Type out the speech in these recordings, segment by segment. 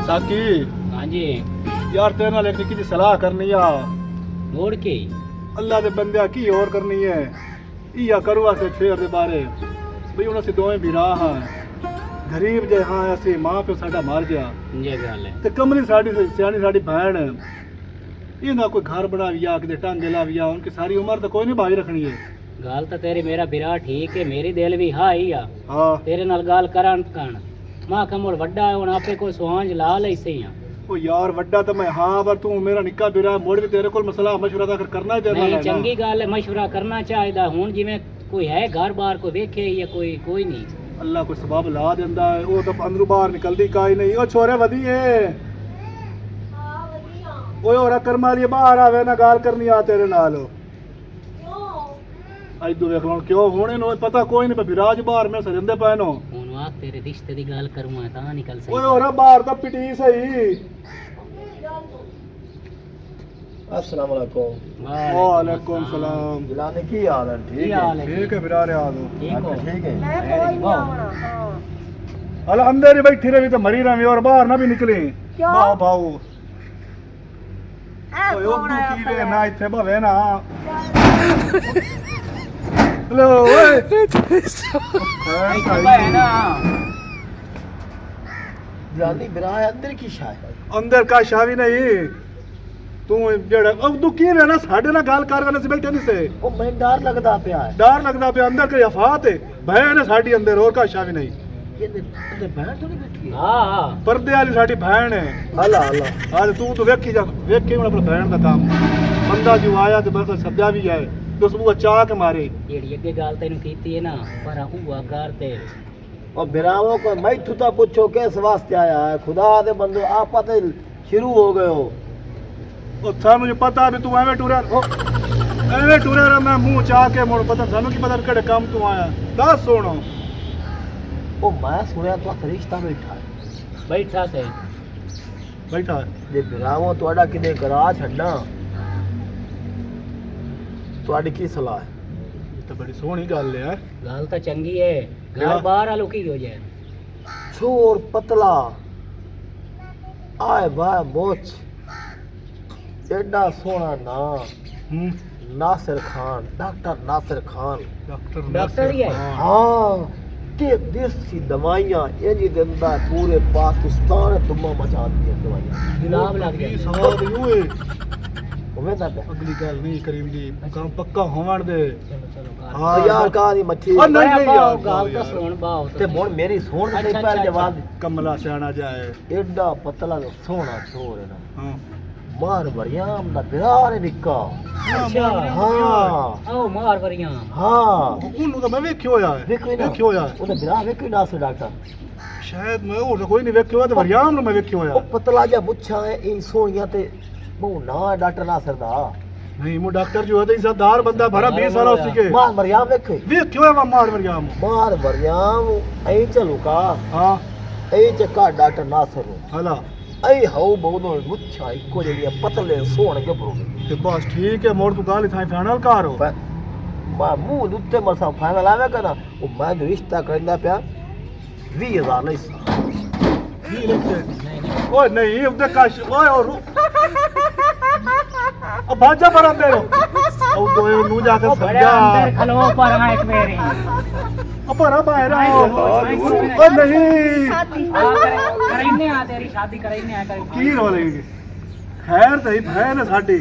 साकी हाँ जी। यार तेरे नाल एक निक्की जी सलाह करनी आ। मोड़ के अल्लाह दे बंदे की और करनी है इया करो असे शेर दे बारे बई उन असी दोवें बिरा हां गरीब जे हां असी मां पे साडा मार गया ये गल है। ते कमली साडी सियानी साडी भैन इना कोई घर बनाविया किते टांगे लाविया उनकी सारी उम्र तो कोई नहीं भाई रखनी है। गल तो तेरी मेरा बिरा ठीक है मेरी दिल भी हा ही आ हां तेरे नाल गल करन कण मां कमल वड्डा है हुन आपे कोई सुहांज ला लई सही आ। ओ यार वड्डा तो मैं हां पर तू मेरा निक्का बिरा मोड़ भी तेरे कोल मसला मशवरा दा करना ही तेरे नहीं नाल चंगी गल है मशवरा करना चाहिदा हुन जिवें कोई है घर बार कोई वेखे या कोई नहीं अल्लाह कोई सबब ला देंदा है वो तो अंदरों बाहर निकलदी काई नहीं ओ छोरे वधिए ओए और कर्मा लिए बाहर आवे ना गाल करनी आ तेरे नाल आज दो वेख लो क्यों होने नो पता कोई नहीं विराज बाहर में सरिंदे पैनो हुन आ तेरे रिश्ते दी गल करूं ता निकल सही। ओए और बाहर दा पिटी सही। अस्सलाम वालेकुम। वालेकुम सलाम। गिलानी की हाल है? ठीक है बिरा रे आ दो ठीक हो ठीक है। मैं कोई नहीं आना। हाँ। अल अंदर ही बैठी रही तो मरी रही और बाहर ना भी निकली क्यों? भाव भाव ऐ ओए कौन उर्दू आया की वे पहले? ना इथे भवे ना लो ओए है ना गिलानी बिरा अंदर की शाय अंदर का शावी नहीं तू जेड़ा अब तू की वे ना साडे ना गाल कर वाले से बैठे नहीं से ओ मैं डर लगदा पिया है। डर लगदा पे अंदर के अफात है बहन है साडी अंदर और का शावी नहीं ये अंदर बहन तो नहीं बैठी है? हां हां पर्दे वाली साडी बहन है। अल्लाह अल्लाह। आज तू तो वेखी जा वेख के अपने बहन का काम बंदा जो आया तो बस सद्या भी जाए तो उसको चाह के मारे जेड़ी अगे गल तैनू कीती है ना पर हुआ कर ते और बिरावों को मैं तुता पूछो किस वास्ते आया है? खुदा दे बंदो आप तो शुरू हो गए हो। और सानू जो पता भी तू एवें टुरा रहा मैं मुंह चाह के मोड़ पता सानू की पता केड़े काम तू आया दस सुनो ओ मैं सुनया तो रिश्ता बैठा है। बैठा से बैठा जे बिरावों तोड़ा किने करा छड्डा तोड़ी की सलाह है? तो बड़ी सोहनी गल है गल तो चंगी है क्या? घर बाहर आलो की हो जाए छोर पतला आए वाह मोच एडा सोना ना नासिर खान डॉक्टर नासिर खान डॉक्टर ही है? हाँ ते देसी दवाइयां ये जी दिंदा पूरे पाकिस्तान तुम मचा दी दवाइयां गुलाब लग की जाए सवाल यूए होवे दा पे अगली गल नहीं करीम जी काम पक्का होवण दे चलो चलो कर हाँ यार का दी मच्छी और नहीं नहीं यार गल तो सुन बाओ ते मोड़ मेरी सोण से अच्छा, पहले अच्छा, जवाब कमला सियाना जाए एडा पतला तो सोना छोर है ना हाँ मार वरियाम दा बिरार निक्का अच्छा हाँ आओ मार वरियां हाँ ਉਹਨੂੰ ਤਾਂ ਮੈਂ ਵੇਖਿਆ ਹੋਇਆ ਹੈ ਵੇਖੋ ਨਾ ਵੇਖਿਆ ਹੋਇਆ ਹੈ ਉਹਦਾ ਬਿਰਾਰ ਵੇਖੋ ਨਾ ਸੇ ਡਾਕਟਰ ਸ਼ਾਇਦ ਮੈਂ ਹੋਰ ਤਾਂ ਕੋਈ ਨਹੀਂ ਵੇਖਿਆ ਹੋਇਆ ਤੇ ਵਰਿਆਮ ਨੂੰ ਮੈਂ ਵੇਖਿਆ ਹੋਇਆ ਉਹ ਪਤਲਾ ਜਿਹਾ ਮੁੱਛਾਂ ਹੈ ਇਹ ਸੋਹਣੀਆਂ ਤੇ ਬਹੁ ਨਾ ਡਾਕਟਰ ਨਾਸਰ ਦਾ नहीं वो डॉक्टर जो है तो इज्जतदार बंदा भरा 20 साल उसी के ਮਾਰ ਵਰਿਆਮ ਵੇਖੇ ਵੇਖਿਆ ਹੋਇਆ ਮਾਰ ਵਰਿਆਮ ਮਾਰ ਵਰਿਆਮ ਐ ਚਲੂਕਾ ਹਾਂ ਐ ਚੱਕਾ ਡਾਕਟਰ ਨਾਸਰ ਨੂੰ ਹਲਾ ਐ ਹਾਉ ਬਹੁ ਨੂੰ ਮੁੱਛਾਂ ਇੱਕੋ ਜਿਹੜੀਆਂ ਪਤਲੇ ਸੋਹਣੇ ਗੱਭਰੂ ਤੇ ਬਸ ਠੀਕ ਹੈ ਮੋੜ ਤੂੰ ਗੱਲ ਇਥਾਂ ਫਾਈਨਲ ਕਰ ਹੋ ਮਾ ਮੂੰਹ ਦੇ ਉੱਤੇ ਮਸਾ ਫਾਈਨਲ ਆਵੇ ਕਨਾ ਉਹ ਮੈਂ ਜੋ ਰਿਸ਼ਤਾ ਕਰਦਾ ਪਿਆ 20000 ਲਈ ਕੀ ਲਿਖੇ ਓਏ ਨਹੀਂ ਉਹਦੇ ਕਾਸ਼ ਓਏ ਹੋਰ अब भाजा पर अंदर अब दो नु जाकर ओ बड़े अंदर समझा खलो पर हां एक मेरी अब पर बाहर आओ ओ नहीं शादी आ करैने आ तेरी शादी करैने आ कर की रोलेंगे खैर तई बहन है साडी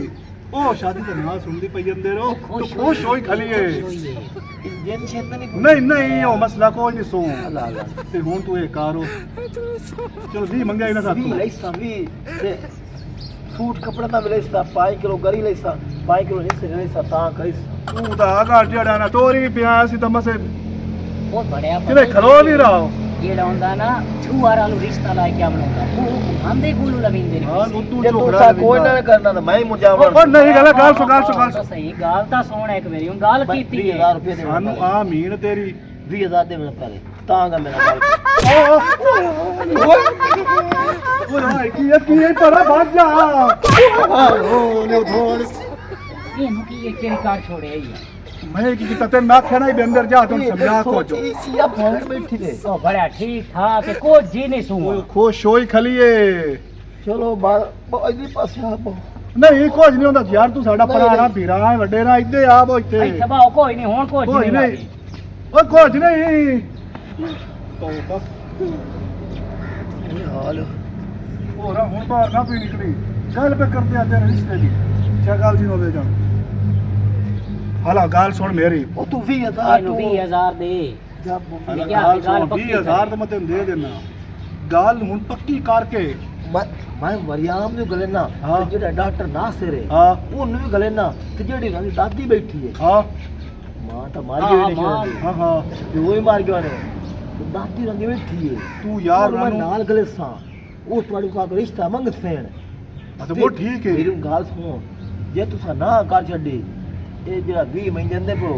ओ शादी ते ना सुनदी पई अंदर ओ तो खुश होई खलीए ਜਿੰਨ ਛੇਤ ਨਹੀਂ नहीं नहीं ओ मसला कोई नहीं सो ਅੱਲਾ ਅੱਲਾ ते हुन तू एक कारो चल 20 मंगाई ना साथ ਵੀ ਲੈਸਾ ਵੀ ਤੇ सूट कपड़ा ना मिलेसा 5 किलो गरी लेसा 5 किलो नहीं लेसा ता करिस तू ता आगा जेड़ा ना तोरी भी पिया सी त मसे बहुत बड़े किले खलो नहीं रहा ਜਿਹੜਾ ਹੁੰਦਾ ਨਾ ਛੂਆਰਾਂ ਨੂੰ ਰਿਸ਼ਤਾ ਲਾ ਕੇ ਆਉਣਾ ਉਹ ਆਂਦੇ ਕੋਲ ਲਵਿੰਦੇ ਨੇ हां तू ਜੇ जो ਤੂੰ ਸਾ ਕੋਈ ਨਾ ਕਰਨਾ ਤਾਂ ਮੈਂ ਹੀ ਮੁਜਾਵਰ ओ नहीं गल सो ਸਹੀ ਗੱਲ ਤਾਂ ਸੁਣ ਇੱਕ ਮੇਰੀ ਹੁਣ ਗੱਲ ਕੀਤੀ 20000 ਰੁਪਏ ਦੇ सानू आ मीन तेरी 20000 ਦੇ ਮੇਰੇ ਪਹਿਲੇ ਤਾਂ ਗਾ ਮੇਰਾ ਗੱਲ ओए की तरह भाग जा ओ ले उठोड़ ਇਹਨੂੰ ਕੀ ਇਹ ਕਿਹੜੀ ਕਾਰ ਛੋੜਿਆ ਹੀ मैं की कीता तेन मैं आख्या ना भी अंदर जा तुम समझा को जो या भैन बैठी थे तो बड़ा ठीक ठाक है कोई जी नहीं सुआ खुश होई खलीए चलो अगली पासे आप नहीं कुछ नहीं होंदा यार तू साडा भरा भीरा है वड्डे ना इदे आ बो इथे ਇੱਥੇ ਬਾਓ ਕੋਈ ਨਹੀਂ ਹੁਣ ਕੋਈ कुछ ਜੀ नहीं नहीं ओ कुछ नहीं तो हाल हो रहा हूं बाहर ना भी निकली चल पे कर दिया तेरे रिश्ते की शगाल जी नो ले जा हला गाल सुन मेरी ਉਹ ਤੂੰ 20000 ਇਹਨੂੰ 20000 ਦੇ ਜਬ हला क्या गाल गाल सुन पक्की 20000 तो मैं तेन दे देना गाल हुन पक्की करके ਮੈਂ ਮਰਿਆਮ ਨੂੰ ਗਲੇ ਨਾ ਹਾਂ। ਤੇ ਜਿਹੜਾ ਡਾਕਟਰ ਨਾਸਿਰ ਹੈ हाँ ਉਹਨੂੰ ਵੀ ਗਲੇ ਨਾ ਤੇ ਜਿਹੜੀ ਉਹਨਾਂ ਦੀ ਦਾਦੀ ਬੈਠੀ ਹੈ हाँ ਮਾਂ ਤਾਂ ਮਾਰ ਹਾਂ, ਗਈ ਮਾਂ। ਨੇ हाँ हाँ ਤੇ ਉਹ ਹੀ ਮਾਰ ਗਿਆ ਨੇ ਤੇ ਦਾਦੀ ਉਹਨਾਂ ਦੀ ਬੈਠੀ ਹੈ तू यार ਉਹਨੂੰ ਮੈਂ नानू ਨਾਲ ਗਲੇ ਸਾਂ ਉਹ ਤੁਹਾਡੇ ਕੋਲ ਰਿਸ਼ਤਾ ਮੰਗ ਸੈਣ अच्छा वो ठीक है ਮੇਰੀ ਗੱਲ ਸੁਣੋ ਜੇ ਤੁਸੀਂ ਨਾ ਕਰ ਛੱਡੀ ਇਹ ਜਿਹੜਾ 20 ਮਹੀਨੇ ਦਿੰਦੇ ਪੋ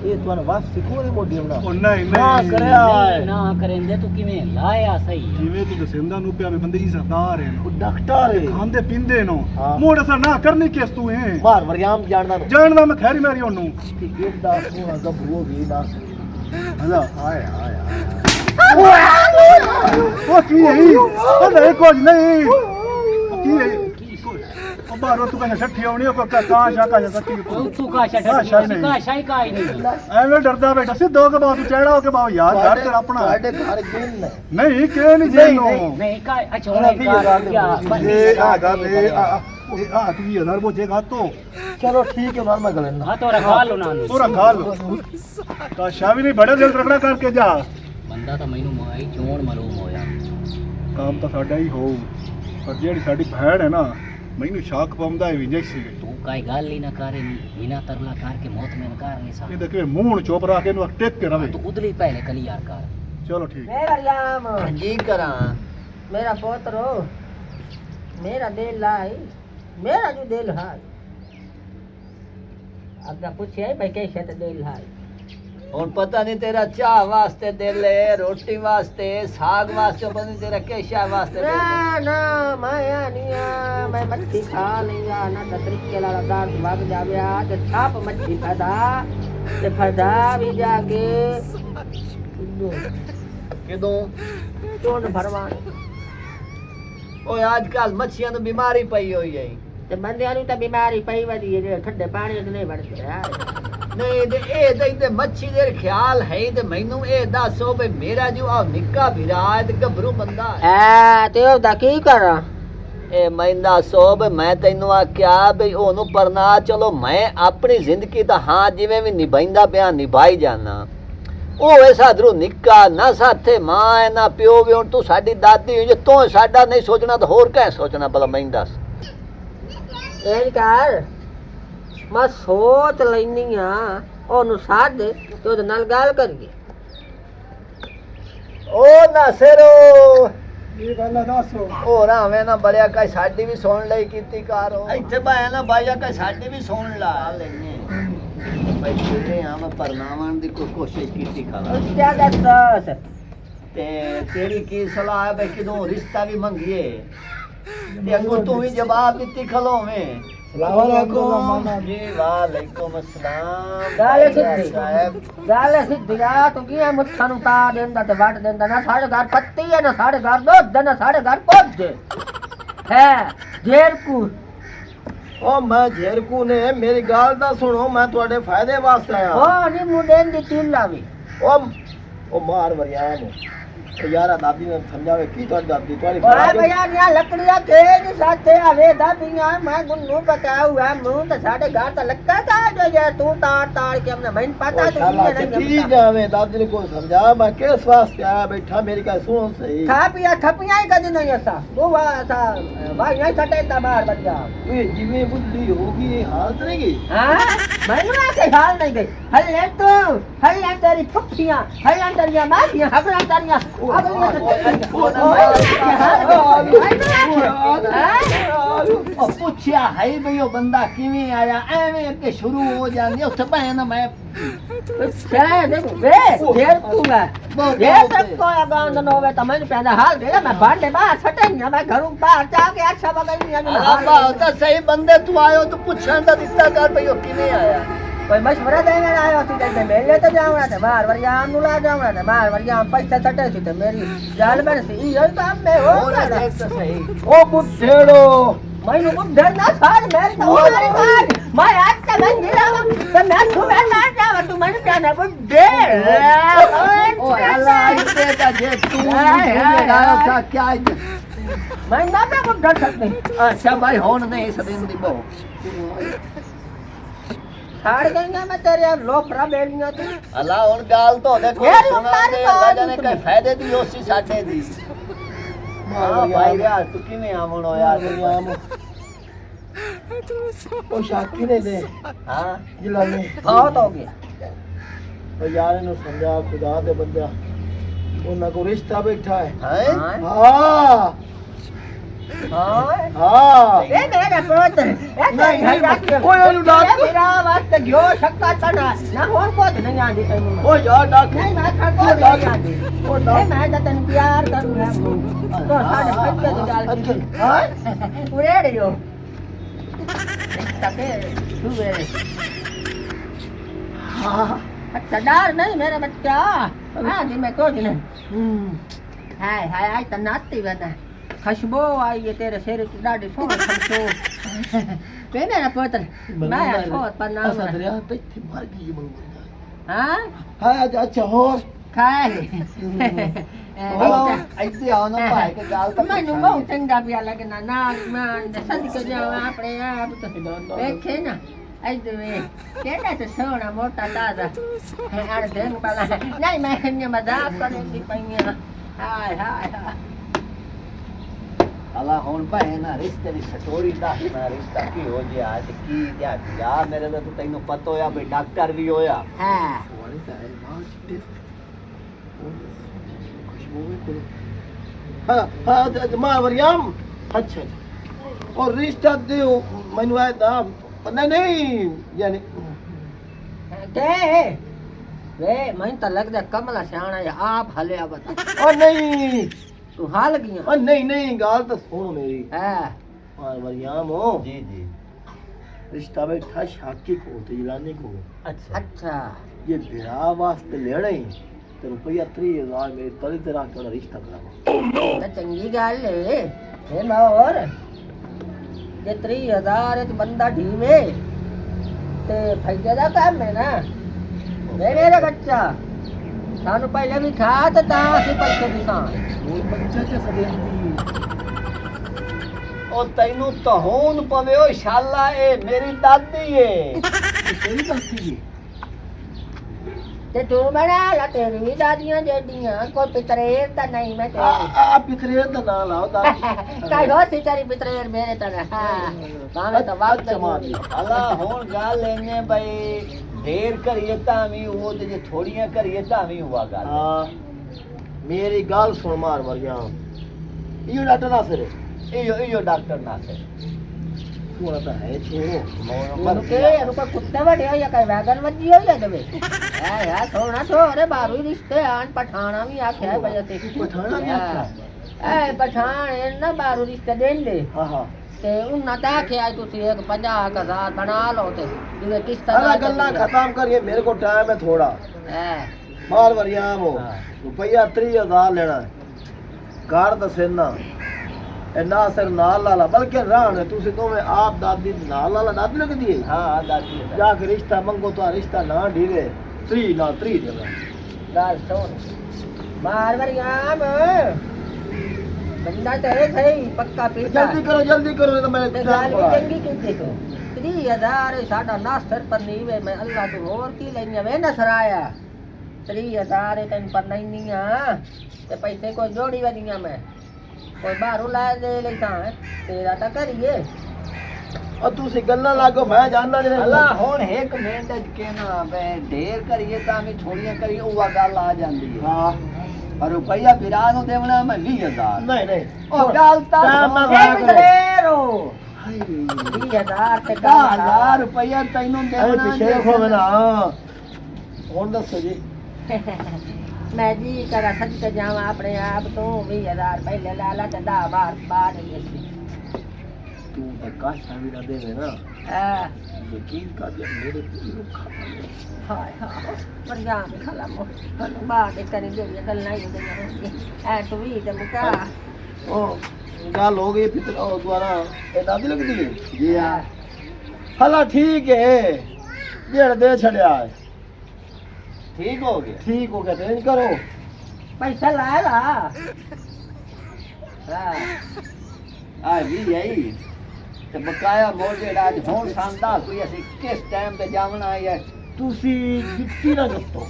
ਇਹ ਤੁਹਾਨੂੰ ਵਾਪਸ ਕੋਰੇ ਮੋਢੀ ਬਣਾ ओ नहीं ਨਾ नहीं ਕਰਿਆ ਨਹੀਂ ਨਾ ਕਰੇਂਦੇ ਤੂੰ ਕਿਵੇਂ ਲਾਇਆ ਸਹੀ ਹੈ। ਜਿਵੇਂ ਤੂੰ ਦਸਿੰਦਾ ਨੂੰ ਪਿਆ ਵੀ ਬੰਦੇ ਹੀ ਸਰਦਾਰ ਹੈ ਉਹ ਡਾਕਟਰ ਹੈ ਖਾਂਦੇ ਪਿੰਦੇ ਨੂੰ ਹਾਂ। ਮੋੜ ਅਸਰ ਨਾ ਕਰਨੀ ਕਿਸ ਤੂੰ ਹੈ ਮਾਰ ਮਰਿਆਮ ਜਾਣਦਾ ਨੂੰ ਜਾਣਦਾ ਮੈਂ ਖੈਰੀ ਮਾਰੀ ਉਹਨੂੰ ਕਿ ਕਿੱਡਾ ਸੋਹਣਾ ਗੱਭਰੂ ਵੀ ਨਾ ਹਲਾ ਹਾਏ ਹਾਏ ਉਹ ਕੀ ਹੈ ਉਹ ਨਹੀਂ ਕੁਝ ਨਹੀਂ ਕੀ ਹੈ ਉਹ ਬਾਹਰੋਂ ਤੂੰ ਕਹਿੰਦਾ ਛੱਠੀ ਆਉਣੀ ਉਹ ਕਾਂ ਸ਼ਾਕਾ ਜਾਂ ਸੱਕੀ ਤੂੰ ਕਾ ਛੱਡ ਕਾ ਸ਼ਾਈ ਕਾਈ ਨਹੀਂ ਐਵੇਂ ਡਰਦਾ ਬੈਠਾ ਸਿੱਧੋ ਕੇ ਬਾਅਦ ਚੜਾ ਹੋ ਕੇ ਬਾਅਦ ਯਾਰ ਘਰ ਤੇਰਾ ਆਪਣਾ ਤੁਹਾਡੇ ਘਰ ਗੇਨ ਨੇ ਨਹੀਂ ਕਿ ਨਹੀਂ ਜੇ ਨੂੰ ਨਹੀਂ ਕਾ ਅਛੋੜਾ ਕਾ ਇਹ ਆ ਗੱਲ ਇਹ ਆ ਤੂੰ 20000 ਬੋਝੇਗਾ ਤੋ ਚਲੋ ਠੀਕ ਹੈ ਨਾਲ ਮੈਂ ਗਲੇ ਨਾ ਹਾਂ ਤੋਰਾ ਖਾਲ ਉਹਨਾਂ ਨੂੰ ਪੂਰਾ ਖਾਲ ਤਾਂ ਸ਼ਾਵੀ ਨਹੀਂ ਬੜੇ ਦਿਲ ਰਗੜਾ ਕਰਕੇ ਜਾ ਬੰਦਾ ਤਾਂ ਮੈਨੂੰ ਮਾਈ ਚੋਣ ਮਲੂਮ ਹੋਇਆ ਕੰਮ ਤਾਂ ਸਾਡਾ ਹੀ ਹੋਊ ਪਰ ਜਿਹੜੀ ਸਾਡੀ ਭੈਣ ਹੈ ਨਾ ਮੈਨੂੰ ਸ਼ੱਕ ਪਾਉਂਦਾ ਹੈ ਵਿਜੇ ਸੀ ਤੂੰ ਕਾਈ ਗੱਲ ਹੀ ਨਾ ਕਰੇ ਬਿਨਾ ਤਰਲਾ ਕਰਕੇ ਮੌਤ ਮੈਂ ਕਰ ਨਹੀਂ ਸਕਦਾ ਇਹ ਦੇਖੇ ਮੂੰਹ ਨੂੰ ਚੁੱਪ ਰੱਖ ਕੇ ਇਹਨੂੰ ਟੇਕ ਕੇ ਰਵੇ ਤੂੰ ਉਦਲੀ ਪਹਿਲੇ ਕਲੀ ਯਾਰ ਕਰ ਚਲੋ ਠੀਕ मेरा याम ਜੀ ਕਰਾਂ मेरा पोतरो मेरा दिल लाई मेरा जो दिल है अब पूछे भाई कैसे तो दिल है ਹੁਣ ਪਤਾ ਨਹੀਂ ਤੇਰਾ ਚਾਹ ਵਾਸਤੇ ਦਿਲ ਹੈ ਰੋਟੀ ਵਾਸਤੇ ਸਾਗ ਵਾਸਤੇ ਪਤਾ ਨਹੀਂ ਤੇਰਾ ਕਿਹਸ਼ਾ ਵਾਸਤੇ ਦਿਲ ਹੈ ना ना माया निया मैं मच्छी खा लिया ना तो तरीके लाला दांत भाग जावे तो छाप मच्छी फदा भी जाके ਕਿਦੋਂ चोन भरवान ਓਏ ਅੱਜ ਕੱਲ ਮੱਛੀਆਂ ਨੂੰ ਬਿਮਾਰੀ ਪਈ ਹੋਈ ਹੈ ਤੇ ਬੰਦਿਆਂ ਨੂੰ ਤਾਂ ਬਿਮਾਰੀ ਪਈ ਵਧੀ ਹੈ ਜਿਹੜੇ ਠੰਡੇ ਪਾਣੀ ਚ ਨਹੀਂ ਵੜਦੇ ਯਾਰ ਨਹੀਂ ਤੇ ਇਹ ਤੇ ਮੱਛੀ ਦੇ ਖਿਆਲ ਹੈ ਤੇ ਮੈਨੂੰ ਇਹ ਦੱਸੋ ਵੀ ਮੇਰਾ ਜੋ ਆ ਨਿੱਕਾ ਵੀਰਾ ਹੈ ਤੇ ਗੱਭਰੂ ਬੰਦਾ ਹੈ ਆ ਤੇ ਉਹਦਾ ਕੀ ਕਰਾਂ ਇਹ ਮੈਂ ਦੱਸੋ ਵੀ ਮੈਂ ਤੈਨੂੰ ਆਖਿਆ ਵੀ ਉਹਨੂੰ ਪਰਨਾ ਚਲੋ ਮੈਂ ਆਪਣੀ ਜ਼ਿੰਦਗੀ ਤਾਂ ਹਾਂ ਜਿਵੇਂ ਵੀ ਨਿਭਾਈਂਦਾ ਪਿਆ ਨਿਭਾਈ ਜਾਣਾ ਉਹ ਐਸਾ ਧਰੂ ਨਿੱਕਾ ਨਾ ਸਾਥੇ ਮਾਂ ਹੈ ਨਾ ਪਿਓ ਵੀ ਹੁਣ ਤੂੰ ਸਾਡੀ ਦਾਦੀ ਹੋਈ ਜੇ ਤੂੰ ਸਾਡਾ ਨਹੀਂ ਸੋਚਣਾ ਤਾਂ ਹੋਰ ਕਹਿ ਸੋਚਣਾ ਭਲਾ ਮੈਂ ਦੱਸ ਇਹ ਕਰ ਮੈਂ ਸੋਚ ਲੈਨੀ ਆ ਉਹਨੂੰ ਸਾਧ ਤੇ ਉਹਦੇ ਨਾਲ ਗੱਲ ਕਰੀਏ ਓ ਨਾਸਰੋ ਇਹ ਗੱਲ ਦੱਸੋ ਹੋਰ ਆਵੇਂ ਨਾ ਬੜਿਆ ਕਾ ਸਾਡੀ ਵੀ ਸੁਣ ਲਈ ਕੀਤੀ ਕਾਰੋ ਇੱਥੇ ਬਾਇਆ ਨਾ ਬਾਇਆ ਕਾ ਸਾਡੀ ਵੀ ਸੁਣ ਲਾ ਲੈਨੇ ਭਾਈ ਕਿਤੇ ਆ ਮੈਂ ਪਰਨਾਵਣ ਦੀ ਕੋਈ ਕੋਸ਼ਿਸ਼ ਕੀਤੀ ਖਾਲਾ ਕਿਆ ਦੱਸ ਤੇ ਤੇਰੀ ਕੀ ਸਲਾਹ ਹੈ ਬਈ ਕਿਦੋਂ ਰਿਸ਼ਤਾ ਵੀ ਮੰਗੀਏ ਤੇ ਅੱਗੋਂ ਤੂੰ ਵੀ ਜਵਾਬ ਦਿੱਤੀ ਖਲੋਵੇਂ ਸਲਾਮ ਜੀ ਵਾਲੇਕੁਮ ਅਸਲਾਮ ਗੱਲ ਸਿੱਧੀ ਸਾਹਿਬ ਗੱਲ ਸਿੱਧੀ ਆ ਤੂੰ ਕੀ ਮੁੱਠਾਂ ਨੂੰ ਪਾ ਦਿੰਦਾ ਤੇ ਵੱਟ ਦਿੰਦਾ ਨਾ ਸਾਡੇ ਘਰ ਪੱਤੀ ਹੈ ਨਾ ਸਾਡੇ ਘਰ ਦੁੱਧ ਨਾ ਸਾਡੇ ਘਰ ਕੁਝ ਹੈ ਜੇਰ ਕੂ ਉਹ ਮੈਂ ਜੇਰਕੂ ਨੇ ਮੇਰੀ ਗੱਲ ਦਾ ਸੁਣੋ ਮੈਂ ਤੁਹਾਡੇ ਫਾਇਦੇ ਵਾਸਤੇ ਆਇਆ ਉਹ ਨਹੀਂ ਮੁੰਡੇ ਦੀ ਚੀਲਾ ਵੀ ਉਹ ਮਾਰ ਵਰਿਆ ਨੂੰ ਯਾਰਾ ਦਾਦੀ ਨੇ ਸਮਝਾਵੇ ਕੀ ਤੁਹਾਡੀ ਦਾਦੀ ਤੁਹਾਡੀ ਓਏ ਭਈਆ ਨੀਆਂ ਲੱਕੜੀਆਂ ਕੇ ਨਹੀਂ ਸਾਥੇ ਆਵੇ ਦਾਦੀਆਂ ਮੈਂ ਗੁੰਨੂ ਪਕਾਇਆ ਹੁਆ ਮੂੰਹ ਤੇ ਸਾਡੇ ਘਰ ਤਾਂ ਲੱਕਾ ਤਾਂ ਜੇ ਤੂੰ ਤਾੜ ਕੇ ਹਮਨੇ ਮੈਨੂੰ ਪਤਾ ਤੂੰ ਨਹੀਂ ਠੀਕ ਜਾਵੇ ਦਾਦੀ ਨੇ ਕੋਈ ਸਮਝਾ ਮੈਂ ਕਿਸ ਵਾਸਤੇ ਆਇਆ ਬੈਠਾ ਮੇਰੀ ਗੱਲ ਸੁਣੋ ਸਹੀ ਖਾ ਪਿਆ ਖਪੀਆਂ ਹੀ ਕਦੀ ਨਹੀਂ ਅਸਾ ਉਹ ਵਾਸਾ ਭਾਈ ਨਹੀਂ ਛੱਡੇ ਤਾਂ ਬਾਹਰ ਬੱਜਾ ਓਏ ਜਿਵੇਂ ਬੁੱਢੀ ਹੋ ਗਈ ਇਹ ਹਾਲਤ ਨਹੀਂ ਗਈ ਹਾਂ ਮੈਨੂੰ ਆ ਕੇ ਹਾਲ ਨਹੀਂ ਗਈ ਹੱਲੇ ਤੇਰੀ ਫੁੱਫੀਆਂ ਹੱਲੇ ਤੇਰੀਆਂ ਮਾਸੀਆਂ ਹੱਲੇ ਤੇਰੀਆਂ ਉਹ ਪੁੱਛਿਆ ਹੈ ਬਈ ਉਹ ਬੰਦਾ ਕਿਵੇਂ ਆਇਆ ਐਵੇਂ ਕਿ ਸ਼ੁਰੂ ਹੋ ਜਾਂਦੀ ਉੱਥੇ ਭੈਣ ਮੈਂ ਚਾਹ ਦੇ ਵੇ ਫੇਰ ਤੂੰ ਹੈ ਇਹ ਤੱਕ ਕੋਈ ਗਾਂਦ ਨਾ ਹੋਵੇ ਤਾਂ ਮੈਨੂੰ ਪੈਂਦਾ ਹਾਲ ਦੇ ਮੈਂ ਬਾਹਰ ਬਾਹਰ ਛੱਟਿਆ ਮੈਂ ਘਰੋਂ ਬਾਹਰ ਜਾ ਕੇ ਅੱਛਾ ਬਗਈ ਨਹੀਂ ਅੱਲਾ ਤਾਂ ਸਹੀ ਬੰਦੇ ਤੂੰ ਆਇਓ ਤੂੰ ਪੁੱਛਣ ਦਾ ਦਿੱਤਾ ਕਰ ਬਈ ਉਹ ਕਿਵੇਂ ਆਇਆ कोई मशवरा देने आयो सी ते मेले तो जावना थे बाहर वरियाम नु ला जावना थे बाहर वरियाम पैसा छटे सी ते मेरी जान बन सी यो काम में हो गया देख तो सही ओ बुढ़ेड़ो मैंने कुछ डर ना साल मेरी तो हमारी बात मैं आज तक नहीं गिरा तो मैं तुम्हें ना जावा तू मैंने क्या ना कुछ दे ओ अल्लाह इते का जे तू मुझे गाया था क्या मैं ना मैं कुछ डर सकती अच्छा भाई होन नहीं सदिन दी बो छाड़ देंगे मैं तेरे लोफरा बेलियां तू अल्लाह हुन गाल तो देखो यार, सुना तुम्हारी दे बात राजा ने नहीं कई फायदे दी ओसी साडे दी हां भाई यार तू किने आमणो यार वरियाम ओ शाकी ने दे हां जिलाने बहुत हो गया ओ यार इन्हें समझा खुदा दे बंदा उन्हें को रिश्ता बैठा है हैं हाँ हां हाँ ए मेरा पुत्र ए नहीं, नहीं, कोई और डाक- मेरा वास्ते जो शक्का तना ना हो को नहीं आंदी तैਨੂੰ ओ यार डॉक्टर नहीं मैं खड़ को नहीं आंदी ओ मैं तो तन प्यार करूंगा तो साडे पैसे दी गाल की हां उड़े रहियो तके सुवे हाँ अच्छा डर नहीं मेरा बच्चा हां जी मैं तो दिन हाय हाय हाय तनाती बना खुशबू आई है तेरे सिर की डाडी सोहनी खुशबू वे मेरा पुत्र मैं छोड़ पर नाम ऐसा दरिया तो इतनी मर गई ये हां हाँ अच्छा हो खाए ऐसे आओ ना भाई के गाल तो ਮੈਨੂੰ ਬਹੁਤ ਚੰਗਾ ਪਿਆ ਲੱਗਣਾ ਨਾਲ ਮੈਂ ਸੱਜ ਕੇ ਜਾਵਾਂ ਆਪਣੇ ਆਪ ਤੋਂ ਵੇਖੇ ਨਾ ਇੱਧਰ ਵੇ ਕਿਹੜਾ ਤੇ ਸੋਹਣਾ ਮੋਟਾ ਤਾਜ਼ਾ ਅੜ ਦੇਣ ਵਾਲਾ ਨਹੀਂ ਮੈਂ ਇੰਨੇ ਮਜ਼ਾਕ ਕਰਨ ਦੀ ਪਈਆਂ ਹਾਏ ਹਾਏ ਹਾਏ अल्लाह हुन भाई ना रिश्ते दी सटोरी दा ना रिश्ता की हो जे आज की क्या जा मेरे तो तैਨੂੰ पतो होया भाई डॉक्टर भी होया ਹਾਂ हाँ हाँ मां वरियाम अच्छा और रिश्ता दे मैनू आया था नहीं नहीं यानी ਤੇ ਵੇ ਮੈਨੂੰ ਤਾਂ ਲੱਗਦਾ ਕਮਲਾ ਸਿਆਣਾ ਹੈ ਆਪ ਹਲਿਆ ਬਤਾ ओ नहीं ਤੂੰ ਹਾਲ ਗਿਆ ओ नहीं नहीं गाल तो सुनो मेरी ਹਾਂ मां वरियाम हो जी जी रिश्ता बैठा शाकी को तो जिलाने को अच्छा ਅੱਛਾ ये बिरा वास्ते लेना ही तो रुपया 3000 मेरे तले ते रख के रिश्ता करावा ਤਾਂ ਚੰਗੀ ਗੱਲ ਏ ਇਹ ਲਾਹੌਰ ਜੇ 30000 ਚ ਬੰਦਾ ਢੀਵੇ ਤੇ ਫਾਇਦੇ ਦਾ ਕੰਮ ਹੈ ਨਾ ਮੇਰੇ ਬੱਚਾ ਸਾਨੂੰ ਪਹਿਲੇ ਵੀ ਖਾ ਤੇ ਤਾਂ ਅਸੀਂ ਪੈਸੇ ਦਿਸਾਂ वो बच्चा च सदेंदी ओ तैਨੂੰ तो होन पवे ओ शाला ए मेरी दादी है तेरी गलती है ਤੇ ਤੂੰ ਬਣਾ ਲਾ ਤੇਰੀ ਵੀ ਦਾਦੀਆਂ ਜਿਹੜੀਆਂ ਕੋਈ ਪਿਤਰੇਰ ਤਾਂ ਨਹੀਂ ਮੈਂ ਤੇਰੀ आप बिखरे दा ना लाओ दा ਕਾਈ ਹੋ ਸੀ ਤੇਰੀ ਪਿਤਰੇਰ ਮੇਰੇ ਤਾਂ ਹਾਂ ਭਾਵੇਂ ਤਾਂ ਵਕਤ मार ली अल्लाह हुन गाल लेने भाई देर करिए तावी वो ते जे थोड़ियां करिए तावी हुआ गाल हाँ मेरी गाल सुन मार वरियाम यो डॉक्टर ना फिर इयो डॉक्टर ना से सुना तो है छोड़ो ਮੈਨੂੰ ਕਿ ਇਹਨੂੰ ਕੋਈ ਕੁੱਤੇ ਵੱਢਿਆ ਜਾਂ ਕੋਈ ਵੈਗਨ ਵੱਜੀ ਹੋਈ ਹੈ ਜਵੇ ਹੈ ਯਾਰ ਸੋਣਾ ਛੋਰੇ ਬਾਰੂ ਰਿਸ਼ਤੇ ਆਣ ਪਠਾਣਾ ਵੀ ਆਖਿਆ ਬਈ ਤੇ पठाना भी आखिया ਐ ਪਠਾਣ ਇਹਨਾਂ ਬਾਰੂ ਰਿਸ਼ਤੇ ਦੇਂਦੇ हाँ हाँ ਤੇ ਉਹਨਾਂ ਦਾ ਆਖਿਆ ਤੁਸੀਂ ਇੱਕ 50000 ਬਣਾ ਲਓ ਤੇ ਜਿਵੇਂ ਕਿਸ਼ਤਾਂ अरे गल्ला खत्म करिए मेरे को टाइम है थोड़ा ਹੈ मार वरियाम हो हाँ। रुपया 3000 लेना है कार दसेना ए ना सिर नाल लाला बल्कि रान है तुसी तो में आप दादी नाल लाला दादी लग दिए हां दादी है जाके रिश्ता मंगो तो रिश्ता ना ढीवे 3 देना ਗੱਲ ਸੁਣ ਮਾਰ ਵਰਿਆਮ ਬੰਦਾ ਤੇ ਹੈ ਸਹੀ ਪੱਕਾ ਪੀਤਾ जल्दी करो नहीं तो मैं ਤੇ ਗੱਲ ਵੀ ਚੰਗੀ ਕੀਤੀ ਤੂੰ 30000 ਸਾਡਾ ਨਾਸਰ ਪਰ ਨਹੀਂ ਵੇ ਮੈਂ ਅੱਲਾ ਤੋਂ ਹੋਰ ਕੀ ਲੈਣੀਆਂ ਵੇ ਨਸਰਾਇਆ 30000 ਤੈਨੂੰ ਪਰ ਨਹੀਂ ਆ ਤੇ ਪੈਸੇ ਕੋਈ ਜੋੜੀ ਵਧੀਆਂ ਮੈਂ ਕੋਈ ਬਾਹਰੋਂ ਲੈ ਦੇ ਲਈ ਤਾਂ ਤੇਰਾ ਤਾਂ ਕਰੀਏ और तुसी गल्ला लागो मैं जानना नहीं अल्लाह हुन एक मिनट के ना बे ढेर करिए तावी थोड़ियां करिए हुआ गाल आ जांदी है हां और रुपया बिरा नु देवना मैं 20000 नहीं ओ गाल ता टाइम ना ਇਹ ਬਦਲੇਰੋ हाय 20000 ਤੇ 1000 रुपया तैਨੂੰ अरे देवना पीछे देखो मैं ना कौन दसो जी ਮੈਂ ਜੀ ਕਰਾ ਸੱਚ ਤੇ ਜਾਵਾਂ ਆਪਣੇ ਆਪ ਤੋਂ 20000 ਪਹਿਲੇ ਲਾ ਲਾ ਤੇ 10 ਬਾਰ ਬਾਅਦ ਹੀ तू काशा भी ना देवे ना हाँ यकीन कर ले मेरे पूरी खा हाय हाय बढ़िया खाला मो बात करी जो ये गल नहीं होगी ऐ तू भी ते मुका ओ गल हो गई फिर ओ द्वारा ए दादी लगदी है जी हाँ हला ठीक है जेड़ दे छड़या है ठीक हो गया ठीक हो गया चेंज करो पैसा लाया ला हाँ आ भी यही ते बकाया मोड़ जेड़ा आज होण सांदा कोई ਅਸੀਂ किस टाइम पे जावना है तुसी जित्ती ना जत्तो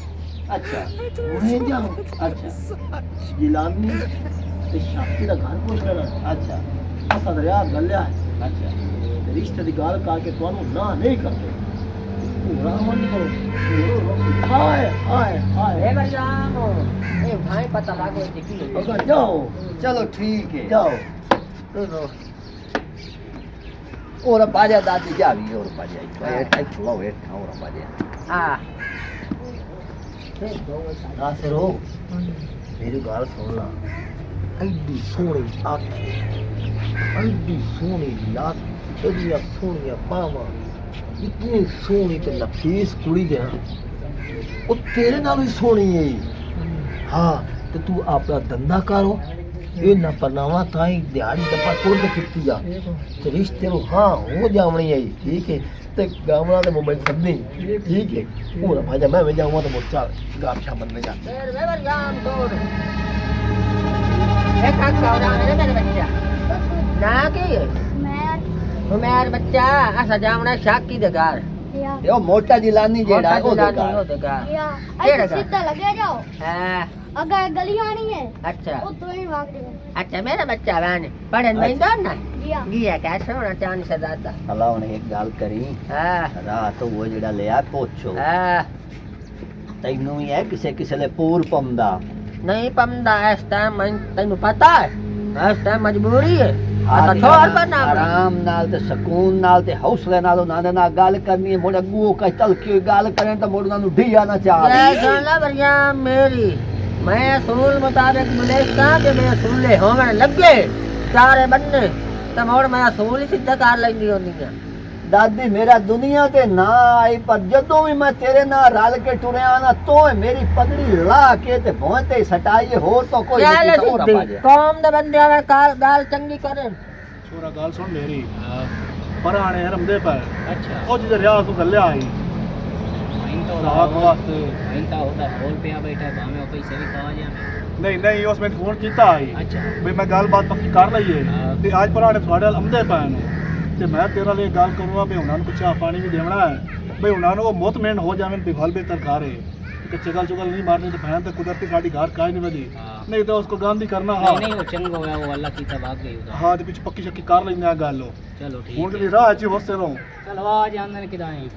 अच्छा हुणे जाओ अच्छा जिलानी ते शादी दा घर पुछ लेना अच्छा असा दरिया गल्या है अच्छा ते रिश्ते दी गल करके तुहानू ना नहीं करते पूरा मन करो हाय हाय हाय ए बरजाम ए भाई पता लागो जे की अगर जाओ चलो ठीक है जाओ और बाजा दादी जा भी और बाजा एक एक लो एक और बाजा हाँ नासिरो मेरी गल सुन ला एडी सोहनी आंखें एडी सोहनी लत एडियां सोहनियां बावां इतनी सोहनी ते नफीस कुड़ी दे वो तेरे नाल ही सोहनी है हाँ ते तू अपना धंधा करो ये ना पनावा ताई दिहाड़ी दफा तोड़ के किती जा ते रिश्ते नु हाँ हो जावनी है ठीक है ते गावना ते मोबाइल सब नहीं ठीक है पूरा भाजा मैं जाऊंगा तो बहुत चाल गाप शाम में जा फिर वे बरजाम तोड़ ए काक कावड़ा ने मेरे बच्चा ना की मेरा बच्चा ऐसा जावना शाकी दे घर यो मोटा जिलानी जेड़ा मोटा ओ जिलानी हो दे दे घर या केड़ा ऐसे सीधा लगे जाओ हाँ अगर गली आनी है अच्छा वो तो ही भाग जाओ अच्छा मेरा बच्चा बहन पढ़े नहीं दो ना या गिया कैसे होना चांद से दादा अल्लाह ने एक गल करी हाँ रात वो जेड़ा लिया पोछो हाँ तैनू ही है किसे किसे ले पूर पमदा नहीं पमदा इस टाइम तेन पता है इस टाइम मजबूरी है आता छोड़ पर ना आराम नाल ते सुकून नाल ते हौसले नाल उन्हां दे नाल गल करनी है मोड़ा गू का तलकी गल करें तो मोड़ उन्हां नु ढिया ना चाह ये सुन ला बढ़िया मेरी मैं असूल मुताबिक मिलेगा कि मैं असूले होवन लगे चारे बनने तो मोड़ मैं असूल ही सिद्ध कर लेंदी होनी है दादी मेरा दुनिया ते ना आई पर जदों भी मैं तेरे नाल रल के टुरया ना तो मेरी पगड़ी ला के ते भों ते सटाई हो तो कोई क्या ले नहीं तो सिद्धि कौम दे बंदे अगर काल गाल चंगी करे छोरा गाल सुन मेरी पराने रमदे पर अच्छा ओ जिधर रिया तू गल्ल्या आई तो साहब वास्ते इनका होता बोल पे बैठा है भाਵੇਂ पैसे भी कहा जाए नहीं नहीं उसमें फोन कीता आई अच्छा भी मैं गल बात पक्की कर लईए हाँ। ते आज पराने थोड़े अमदे पए ने ते मैं तेरा लिए गल करूंगा भी उन्हां को चाह पानी भी देवना है भाई उन्हां को मुतमैन हो जावे भी फल बेहतर खा रहे कच्चे गल चुगल नहीं मारनी तो भैन तो कुदरती साडी घर काई नहीं बदी हाँ। नहीं तो उसको गांधी करना हाँ नहीं वो चंगा होया वो अल्लाह की तबाह गई उधर हाँ ते पीछे पक्की शक्की कर लेंगे गल लो चलो हूं ठीक के है राह च होसे रहो चलो आज आंदन किदाई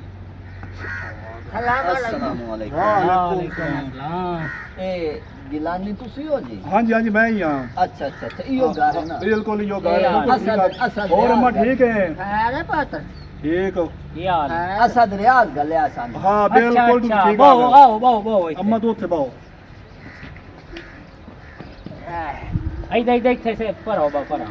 सलाम अलैकुम अस्सलाम वालेकुम वालेकुम अस्सलाम ए गिलानी तुसी हो जी हाँ जी जी मैं ही हाँ अच्छा अच्छा अच्छा इयो गा है ना बिल्कुल यो गाल है असद असद और अम्मा ठीक है अरे पुत्र ठीक यार असद रियाज गलिया सन हाँ बिल्कुल तुम ठीक बाओ है आओ बाओ बाओ अम्मा तो थे बाओ आई दे दे से पर हो पर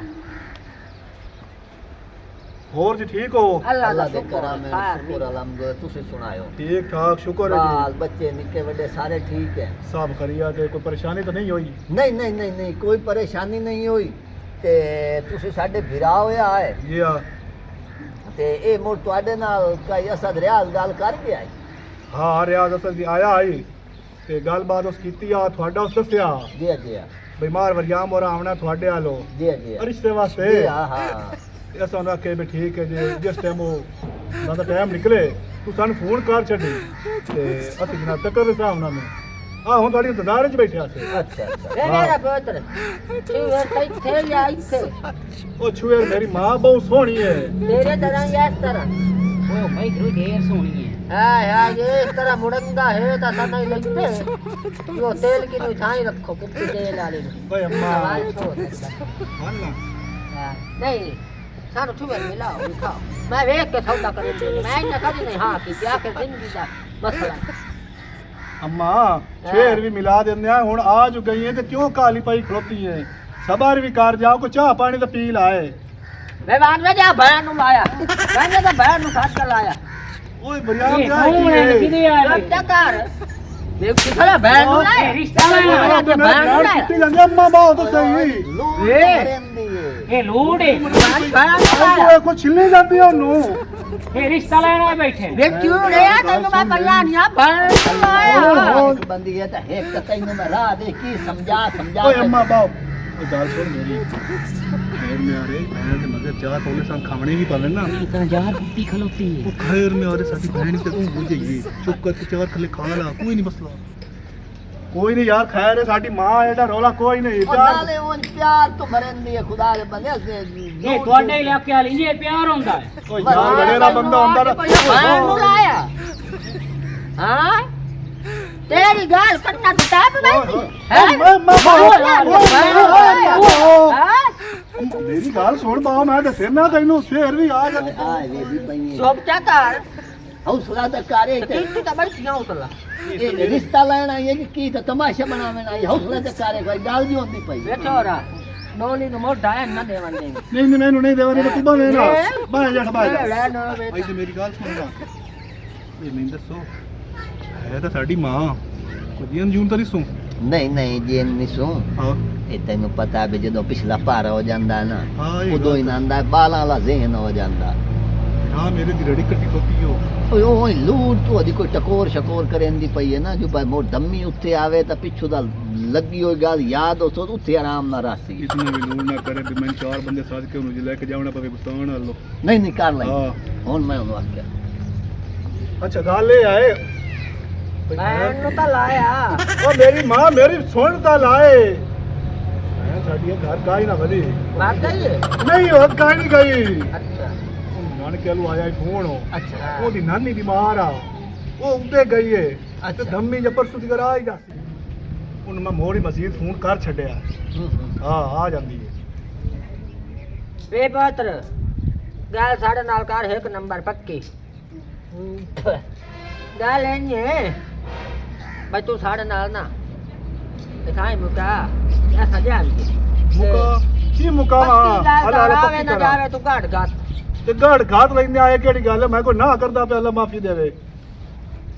और जी ठीक हो अल्लाह दा अल्लाह दे शुक्र करम है खैर शुक्र अल्हम्दुलिल्लाह तुसी सुनायो ठीक ठाक शुक्र है बाल जी बच्चे निके बड़े सारे ठीक है सब खरिया ते कोई परेशानी तो नहीं हुई नहीं नहीं नहीं नहीं कोई परेशानी नहीं हुई ते तुसी साडे भिरा होया है जी हाँ ते ए मोड़ तुहाडे नाल कई असद रियाज गल कर के आई हाँ रियाज असल जी आया आई ते गल बात उस कीती आ थोड़ा उस दसिया जी जी बीमार वरियाम और आवना थोड़े आलो जी जी रिश्ते वास्ते जी हाँ हाँ ऐसा ना के भी ठीक है जी जिस टाइम वो ना टाइम निकले तू सन फोन कर छड़ी ते असि जनाब तक कर हिसाब ना में आ हुन थोड़ी इंतजार च बैठे आसे अच्छा अच्छा ए मेरा पुत्र तू ये थे या इथे ओ छुएर मेरी मां बहुत सोहनी है तेरे तरह या इस तरह ओ भाई ध्रुव ढेर सोनी है हां हां ये इस तरह मुड़ंगा है तो सा नहीं लगते यो तेल की मिठाई रखो कितनी तेल वाली भाई अम्मा सवाल छोड़ मान ला नहीं सारो छुवर मिलाओ खाओ मैं वेख के सौदा करूंगी मैं न करी नहीं हां की क्या के जिंदगी का मसला अम्मा छेर भी मिला देने आ हुन आज गई है ते क्यों काली पाई खड़ोती है सबर भी कर जाओ को चाह पानी तो पी लाए ਵੇ ਵਾਨ ਵੇ ਜਾ ਭੈਣ ਨੂੰ ਲਾਇਆ ਕਹਿੰਦੇ ਤਾਂ ਭੈਣ ਨੂੰ ਸਾਥ ਕਰ ਲਾਇਆ ਓਏ ਬਰਿਆਮ ਇਹ ਕਿਆ ਕੌਣ ਹੈ ਕਿਹਦੇ ਆ ਚੱਲ ਕਰ ਵੇ ਕਿਹੜਾ ਭੈਣ ਨੂੰ ਲਾਇਆ ਰਿਸ਼ਤਾ ਲੈਣਾ ਕਿੱਥੇ ਜਾਂਦੇ ਅੰਮਾ ਬਾਹ ਤਾਂ ਸਹੀ ਇਹ ਲੋੜ ਹੈ ਭੈਣ ਨੂੰ ਲਾਇਆ ਓਏ ਕੋ ਛਿਲਨੇ ਜਾਂਦੀ ਆ ਉਹਨੂੰ ਇਹ ਰਿਸ਼ਤਾ ਲੈਣਾ ਬੈਠੇ ਵੇ ਕਿਉਂ ਰੇ ਤੈਨੂੰ ਮੈਂ ਪਰਿਆ ਨਹੀਂ ਆ ਭੈਣ ਨੂੰ ਲਾਇਆ ਬੰਦੀ ਹੈ ਤਾਂ ਇੱਕ ਤੈਨੂੰ ਮੈਂ ਰਾਹ ਦੇ ਕੀ ਸਮਝਾ ਓਏ ਅੰਮਾ ਬਾਹ ਓਏ ਗੱਲ ਸੁਣ ਮੇਰੀ ਖੈਰ में आ रहे बहन के मगर चार पौले साथ खाने भी पावे ना इतना जार बुद्धि खलोती है वो खैर में आ रहे साडी बहन ते तू भूल जाइए चुप करके चार थले खाना ला कोई नहीं मसला कोई नहीं यार खैर है साडी मां एडा रोला कोई नहीं ਉਹ ਨਾਲੇ ਉਹ ਪਿਆਰ ਤੋਂ ਮਰੰਦੀ ਹੈ ਖੁਦਾ ਦੇ ਬੰਦੇ ये ਤੁਹਾਡੇ ਇਲਾਕੇ ਵਾਲੀ ਇਹ ਪਿਆਰ ਹੁੰਦਾ ਹੈ ਓਏ यार बड़ेरा बंदा ਹੁੰਦਾ ना ਭੈਣ ਨੂੰ ਲਾਇਆ ਹਾਂ ਤੇਰੀ ਗੱਲ ਕਰਨਾ ਤੇ ਟੈਪ ਬੈਠੀ ਹੈ मेरी गाल सुन बा मैं दसे ना तैनू शेर भी आ जाने ਆ ਵੇਦੀ ਪਈ ਚੁੱਪ ਚਾ ਕਰ ਹੌਸਲਾ ਤਾਂ ਕਰੇ ਤੇ ਤੂੰ ਤਾਂ ਬੈਠੀਆਂ ਉਤਲਾ ਇਹ ਰਿਸ਼ਤਾ ਲੈਣ ਆਈ ਹੈ ਕਿ ਕੀ ਤਾਂ ਤਮਾਸ਼ਾ ਬਣਾਉਣ ਆਈ ਹੌਸਲਾ ਤਾਂ ਕਰੇ ਕੋਈ ਗੱਲ ਵੀ ਹੁੰਦੀ ਪਈ ਵੇਖੋਰਾ ਨੋਨੀ ਨੂੰ ਮੋਢਾ ਐ ਨਾ ਦੇਵਣ ਦੇ नहीं नहीं मैनू नहीं देवा नहीं तू बावे ना बाय जा बाय जा ਲੈ ਨੋ ਵੇ भाई ते मेरी गाल सुन ला ये नहीं दसो है तो साडी मां को जीन जून तो नहीं सुन ਨਹੀਂ ਨਹੀਂ ਜੇ ਨਹੀਂ ਸੁਣ हां ਇਹ ਤੈਨੂੰ ਪਤਾ ਵੀ ਜਦੋਂ ਪਿਛਲਾ ਭਾਰ ਹੋ ਜਾਂਦਾ ਨਾ ਹਾਂ, ਇਹ ਉਦੋਂ ਹੀ ਗੱਲ ਨੰਦਾ ਬਾਲਾਂ ਵਾਲਾ ਜ਼ਿਹਨ ਹੋ ਜਾਂਦਾ हां मेरे दी रड़ी कट्टी टोपी हो ਓਏ ਓਏ ਲੂਟ ਤੋਂ ਦੀ ਕੋਈ ਟਕੋਰ ਸ਼ਕੋਰ ਕਰਨ ਦੀ ਪਈ ਹੈ ਨਾ ਜੋ ਭਾਈ ਮੋਰ ਦਮੀ ਉੱਤੇ ਆਵੇ ਤਾਂ ਪਿੱਛੋਂ ਦਾ ਲੱਗੀ ਹੋਈ ਗੱਲ ਯਾਦ ਹੋ ਸੋ ਉੱਥੇ ਆਰਾਮ ਨਾਲ ਰਾਸੀ इतना भी लूट ना करे भी मैं चार बंदे साथ के उन्हें लेके जावना पवे गुस्तान आलो ਨਹੀਂ ਨਹੀਂ ਕਰ ਲੈ हां ਹੁਣ ਮੈਂ ਉਹਨੂੰ ਆਖਿਆ अच्छा गाल ले आए ਭੈਣ ਨੂੰ ਤਾਂ ਲਾਇਆ ओ मेरी मां मेरी सुन ता लाए मैं साडी घर का ही ना भली ਬਾਤ ਗਈ नहीं हो का नहीं गई ਅੱਛਾ ਨਾਨਕੇ ਵੱਲੋਂ ਆਇਆ ਫੋਨ ਅੱਛਾ ਉਹਦੀ ਨਾਨੀ ਬਿਮਾਰ ਆ ਉਹ ਉੱਤੇ ਗਈ ਏ ਤੇ ਧੰਮੀ ਜਪਰ ਸੁਧ ਕਰ ਆ ਹੀ ਜਾਸੀ ਉਹਨੂੰ ਮੈਂ ਮੋੜੀ ਮਸਜਿਦ ਫੋਨ ਕਰ ਛੱਡਿਆ ਹਾਂ ਆ ਜਾਂਦੀ ਏ ਵੇ ਪਾਤਰ ਗੱਲ ਸਾਡੇ ਨਾਲ ਕਰ ਇੱਕ ਨੰਬਰ ਪੱਕੀ ਗੱਲ ਐ ਬਈ ਤੂੰ ਸਾਡੇ ਨਾਲ ਨਾ ਇਥਾਈ ਮੁਕਾ ਐਸਾ ਜਾਣਗੇ ਮੁਕਾ ਕੀ ਮੁਕਾ ਹਲਾ ਹਲਾ ਆਵੇ ਨਾ ਜਾਵੇ ਤੂੰ ਘਾਟ ਘਾਟ ਤੇ ਗੜ ਘਾਤ ਲੈਂਦੇ ਆਏ ਕਿਹੜੀ ਗੱਲ ਹੈ ਮੈਂ ਕੋਈ ਨਾ ਕਰਦਾ ਪਿਆ ਅੱਲਾ ਮਾਫੀ ਦੇਵੇ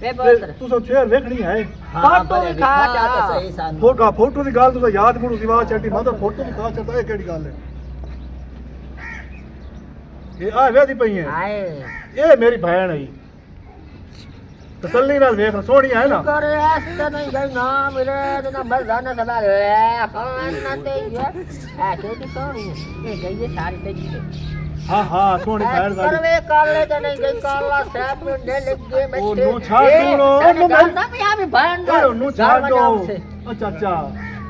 ਵੇ ਪਾਤਰ ਤੂੰ ਸੋ ਸ਼ੇਰ ਵੇਖਣੀ ਹੈ ਫੋਟੋ ਵੀ ਖਾ ਜਾ ਸਹੀ ਸਾਨੂੰ ਫੋਟੋ ਦੀ ਗੱਲ ਤੂੰ ਯਾਦ ਗੁਰੂ ਦੀ ਆਵਾਜ਼ ਚੱਟੀ ਮੈਂ ਤਾਂ ਫੋਟੋ ਵੀ ਖਾ ਚੱਲਦਾ ਇਹ ਕਿਹੜੀ ਗੱਲ ਹੈ ਇਹ ਆ ਵੇਦੀ ਪਈ ਹੈ ਹਾਏ ਇਹ ਮੇਰੀ ਭੈਣ ਹੈ ਤਸੱਲੀ ਨਾਲ ਵੇਖ ਸੋਹਣੀ ਹੈ ਨਾ ਕਰ ਐਸ ਤਾਂ ਨਹੀਂ ਗਈ ਨਾ ਮੇਰੇ ਤੇ ਨਾ ਮਜ਼ਾ ਨਾ ਸਦਾ ਲੈ ਖਾਨ ਨਾ ਤੇ ਇਹ ਕਿਹੜੀ ਸੋਹਣੀ ਇਹ ਗਈ ਹੈ ਸਾਰੀ ਤੇ ਜੀ ਹਾਂ ਹਾਂ ਸੋਹਣੀ ਭੈਣ ਸਾਡੀ ਕਰਵੇ ਕਾਲੇ ਤੇ ਨਹੀਂ ਗਈ ਕਾਲਾ ਸਾਹਿਬ ਨੂੰ ਦੇ ਲੱਗੇ ਬੱਚੇ ਉਹਨੂੰ ਛੱਡ ਦੂਣ, ਉਹਨੂੰ ਮੈਂ- ਨਾ ਵੀ ਆ ਵੀ ਭੈਣ ਦਾ ਓਏ ਉਹਨੂੰ ਛੱਡ ਦੋ ਉਹ ਚਾਚਾ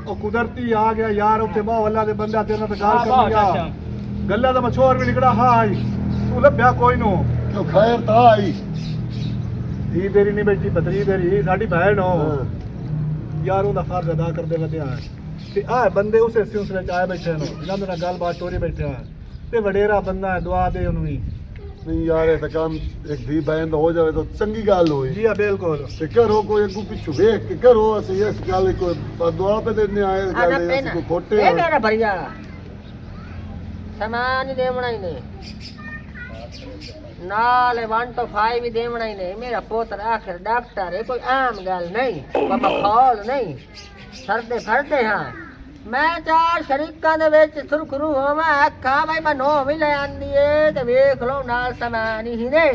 ਉਹ ਕੁਦਰਤੀ ਆ ਗਿਆ ਯਾਰ ਉੱਥੇ ਬਾਹ ਅੱਲਾ ਦੇ ਬੰਦਾ ਤੇਰੇ ਨਾਲ ਤਾਂ ਗੱਲ ਕਰਨੀ ਆ ਗੱਲਾਂ ਦਾ ਮਛੋਰ ਵੀ ਨਿਕੜਾ ਹਾਈ ਤੂੰ ਲੱਭਿਆ ਕੋਈ ਨੂੰ ਤੂੰ ਖੈਰ ਤਾਂ ਆਈ ਧੀ ਤੇਰੀ ਨਹੀਂ ਬੈਠੀ ਪਤਰੀ ਤੇਰੀ ਸਾਡੀ ਭੈਣ ਹੋ ਯਾਰ ਉਹਦਾ ਫਰਜ਼ ਅਦਾ ਕਰਦੇ ਵਧਿਆ ਤੇ ਆਹ ਬੰਦੇ ਉਸੇ ਸਿਲਸਿਲੇ ਚ ਆਏ ਬੈਠੇ ਨੇ ਇਹਨਾਂ ਦੇ ਨਾਲ ਗੱਲਬਾਤ ਤੋਰੀ ਬੈਠੇ ਆ ਤੇ ਵਡੇਰਾ ਬੰਦਾ ਹੈ ਦੁਆ ਦੇ ਉਹਨੂੰ ਵੀ ਨਹੀਂ ਯਾਰ ਇਹ ਤਾਂ ਕੰਮ ਇੱਕ ਦੀ ਬੈਨ ਹੋ ਜਾਵੇ ਤਾਂ ਚੰਗੀ ਗੱਲ ਹੋਈ ਜੀ ਆ ਬਿਲਕੁਲ ਤੇ ਕਰੋ ਕੋਈ ਅੱਗੂ ਪਿੱਛੂ ਵੇਖ ਕੇ ਕਰੋ ਅਸੀਂ ਇਸ ਗੱਲ ਕੋਈ ਦੁਆ ਪੇ ਦੇਣੇ ਆਏ ਆਣਾ ਗੱਲ ਅਸੀਂ ਪੈਣਾ ਕੋਈ ਖੋਟੇ ਇਹ ਹੋਏ। ਮੇਰਾ ਭਈਆ ਸਮਾਨ ਹੀ ਦੇਵਣਾ ਹੀ ਨਹੀਂ ਨਾਲ 1 to 5 ਵੀ ਦੇਵਣਾ ਹੀ ਨਹੀਂ ਮੇਰਾ ਪੁੱਤਰ ਆਖਰ ਡਾਕਟਰ ਹੈ ਕੋਈ ਆਮ ਗੱਲ ਨਹੀਂ ਬਾਬਾ ਖੋਲ ਨਹੀਂ ਸਰਦੇ ਫਰਦੇ ਹਾਂ ਮੈਂ ਚਾਰ ਸ਼ਰੀਕਾਂ ਦੇ ਵਿੱਚ ਸੁਰਖਰੂ ਹੋਵਾਂ ਅੱਖਾਂ ਬਈ ਮੈਂ ਨੋ ਵੀ ਲੈ ਆਂਦੀ ਏ ਤੇ ਵੇਖ ਲਓ ਨਾਲ ਸਮਾਨ ਹੀ ਨੇ